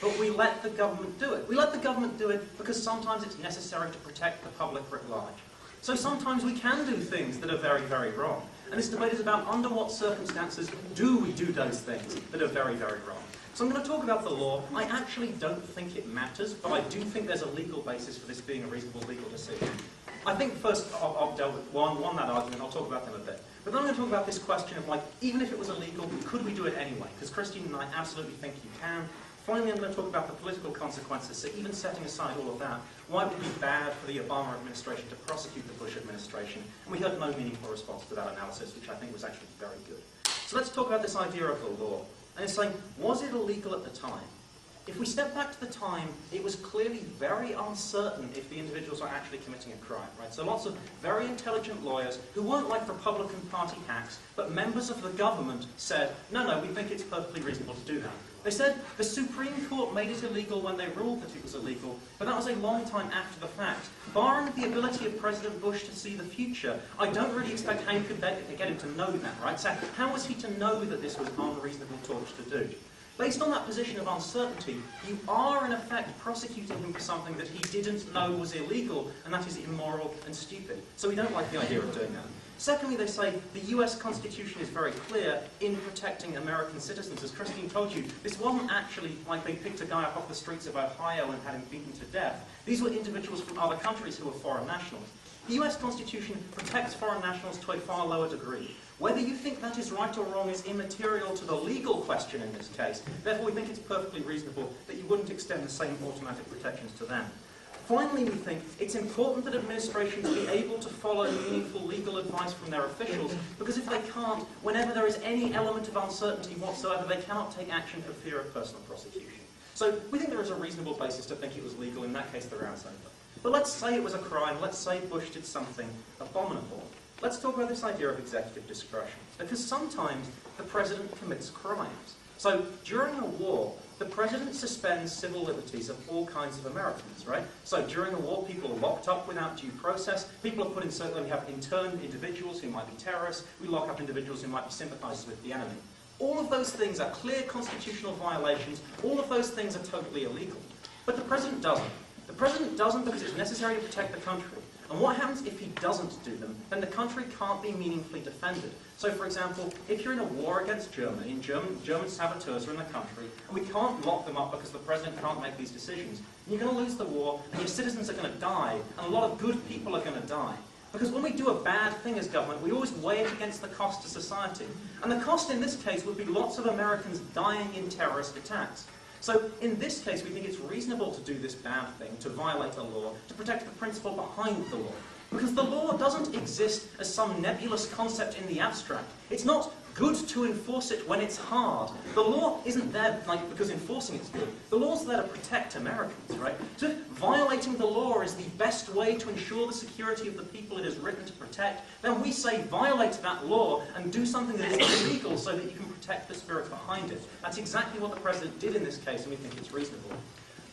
But we let the government do it. We let the government do it because sometimes it's necessary to protect the public writ large. So sometimes we can do things that are very, very wrong. And this debate is about under what circumstances do we do those things that are very, very wrong. So I'm going to talk about the law. I actually don't think it matters, but I do think there's a legal basis for this being a reasonable legal decision. I think first I'll deal with one that argument, I'll talk about them a bit. But then I'm going to talk about this question of, like, even if it was illegal, could we do it anyway? Because Christine and I absolutely think you can. Finally, I'm going to talk about the political consequences, so even setting aside all of that, why it would be bad for the Obama administration to prosecute the Bush administration, and we heard no meaningful response to that analysis, which I think was actually very good. So let's talk about this idea of the law. And it's saying, was it illegal at the time? If we step back to the time, it was clearly very uncertain if the individuals were actually committing a crime, right? So lots of very intelligent lawyers who weren't like Republican Party hacks, but members of the government said, no, we think it's perfectly reasonable to do that. They said the Supreme Court made it illegal when they ruled that it was illegal, but that was a long time after the fact. Barring the ability of President Bush to see the future, I don't really expect how you could get him to know that, right? So how was he to know that this was unreasonable torture to do? Based on that position of uncertainty, you are in effect prosecuting him for something that he didn't know was illegal, and that is immoral and stupid. So we don't like the idea of doing that. Secondly, they say the US Constitution is very clear in protecting American citizens. As Christine told you, this wasn't actually like they picked a guy up off the streets of Ohio and had him beaten to death. These were individuals from other countries who were foreign nationals. The US Constitution protects foreign nationals to a far lower degree. Whether you think that is right or wrong is immaterial to the legal question in this case. Therefore, we think it's perfectly reasonable that you wouldn't extend the same automatic protections to them. Finally, we think it's important that administrations be able to follow meaningful legal advice from their officials, because if they can't, whenever there is any element of uncertainty whatsoever, they cannot take action for fear of personal prosecution. So we think there is a reasonable basis to think it was legal. In that case, the round's over. But let's say it was a crime. Let's say Bush did something abominable. Let's talk about this idea of executive discretion, because sometimes the president commits crimes. So during a war, the president suspends civil liberties of all kinds of Americans, right? So during a war, people are locked up without due process. People are put in certain, we have interned individuals who might be terrorists. We lock up individuals who might be sympathizers with the enemy. All of those things are clear constitutional violations. All of those things are totally illegal. But the president doesn't. The president doesn't because it's necessary to protect the country. And what happens if he doesn't do them? Then the country can't be meaningfully defended. So, for example, if you're in a war against Germany, and German saboteurs are in the country, and we can't lock them up because the president can't make these decisions, you're going to lose the war, and your citizens are going to die, and a lot of good people are going to die. Because when we do a bad thing as government, we always weigh it against the cost to society. And the cost in this case would be lots of Americans dying in terrorist attacks. So in this case, we think it's reasonable to do this bad thing, to violate a law, to protect the principle behind the law. Because the law doesn't exist as some nebulous concept in the abstract. It's not good to enforce it when it's hard. The law isn't there because enforcing it's good. The law's there to protect Americans, right? So if violating the law is the best way to ensure the security of the people it is written to protect, then we say violate that law and do something that is illegal so that you can protect the spirit behind it. That's exactly what the president did in this case, and we think it's reasonable.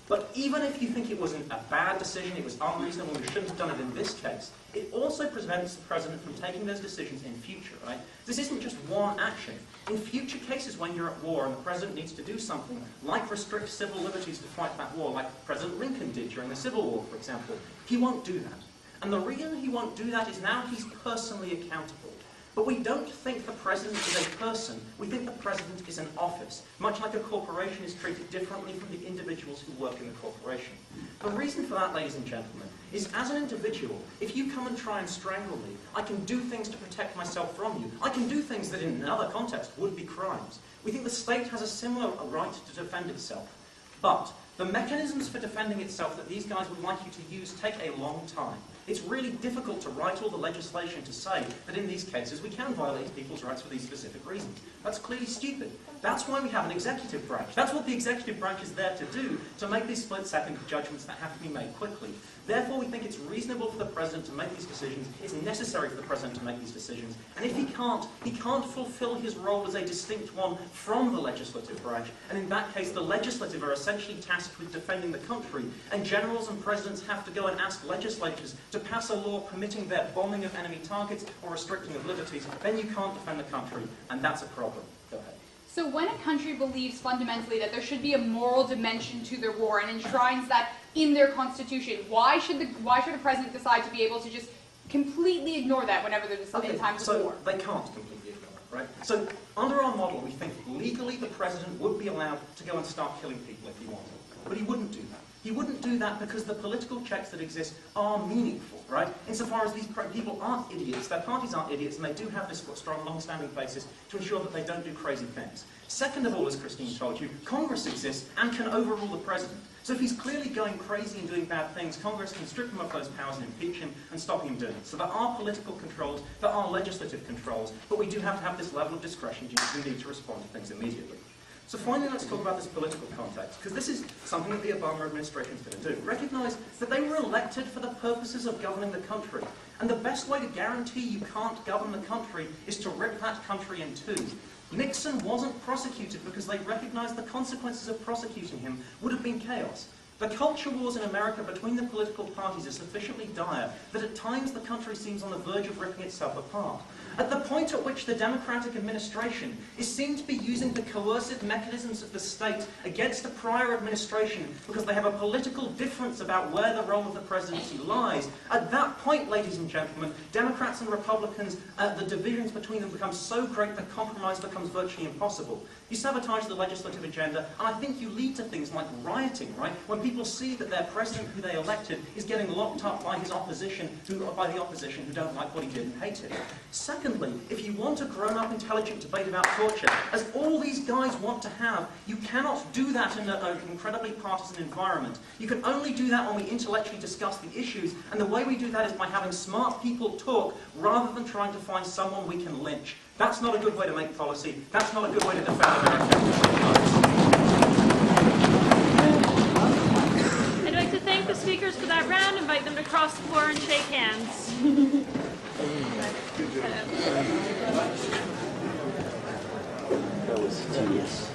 But even if you think it wasn't a bad decision, it was unreasonable, we shouldn't have done it in this case, it also prevents the president from taking those decisions in future, right? This isn't just one action. In future cases when you're at war and the president needs to do something, like restrict civil liberties to fight that war, like President Lincoln did during the Civil War, for example, he won't do that. And the reason he won't do that is now he's personally accountable. But we don't think the president is a person, we think the president is an office, much like a corporation is treated differently from the individuals who work in the corporation. The reason for that, ladies and gentlemen, is as an individual, if you come and try and strangle me, I can do things to protect myself from you. I can do things that in another context would be crimes. We think the state has a similar right to defend itself. But the mechanisms for defending itself that these guys would like you to use take a long time. It's really difficult to write all the legislation to say that in these cases we can violate people's rights for these specific reasons. That's clearly stupid. That's why we have an executive branch. That's what the executive branch is there to do, to make these split-second judgments that have to be made quickly. Therefore, we think it's reasonable for the president to make these decisions, it's necessary for the president to make these decisions, and if he can't fulfill his role as a distinct one from the legislative branch, and in that case the legislative are essentially tasked with defending the country, and generals and presidents have to go and ask legislatures to pass a law permitting their bombing of enemy targets or restricting of liberties, then you can't defend the country, and that's a problem. Go ahead. So when a country believes fundamentally that there should be a moral dimension to their war and enshrines that in their constitution, why should a president decide to be able to just completely ignore that whenever there's times of war? They can't completely ignore it, right? So under our model, we think legally the president would be allowed to go and start killing people if he wanted, but he wouldn't do that. He wouldn't do that because the political checks that exist are meaningful, right? Insofar as these people aren't idiots, their parties aren't idiots, and they do have this strong, long-standing basis to ensure that they don't do crazy things. Second of all, as Christine told you, Congress exists and can overrule the president. So if he's clearly going crazy and doing bad things, Congress can strip him of those powers and impeach him and stop him doing it. So there are political controls, there are legislative controls, but we do have to have this level of discretion you need to respond to things immediately. So finally, let's talk about this political context, because this is something that the Obama administration is going to do. Recognize that they were elected for the purposes of governing the country. And the best way to guarantee you can't govern the country is to rip that country in two. Nixon wasn't prosecuted because they recognized the consequences of prosecuting him would have been chaos. The culture wars in America between the political parties are sufficiently dire that at times the country seems on the verge of ripping itself apart. At the point at which the Democratic administration is seen to be using the coercive mechanisms of the state against the prior administration because they have a political difference about where the role of the presidency lies, at that point, ladies and gentlemen, Democrats and Republicans, the divisions between them become so great that compromise becomes virtually impossible. You sabotage the legislative agenda, and I think you lead to things like rioting, right? When people see that their president, who they elected, is getting locked up by his opposition, by the opposition who don't like what he did and hate him. Secondly, if you want a grown-up, intelligent debate about torture, as all these guys want to have, you cannot do that in an incredibly partisan environment. You can only do that when we intellectually discuss the issues, and the way we do that is by having smart people talk rather than trying to find someone we can lynch. That's not a good way to make policy. That's not a good way to defend America. I'd like to thank the speakers for that round, invite them to cross the floor and shake hands. That was tedious.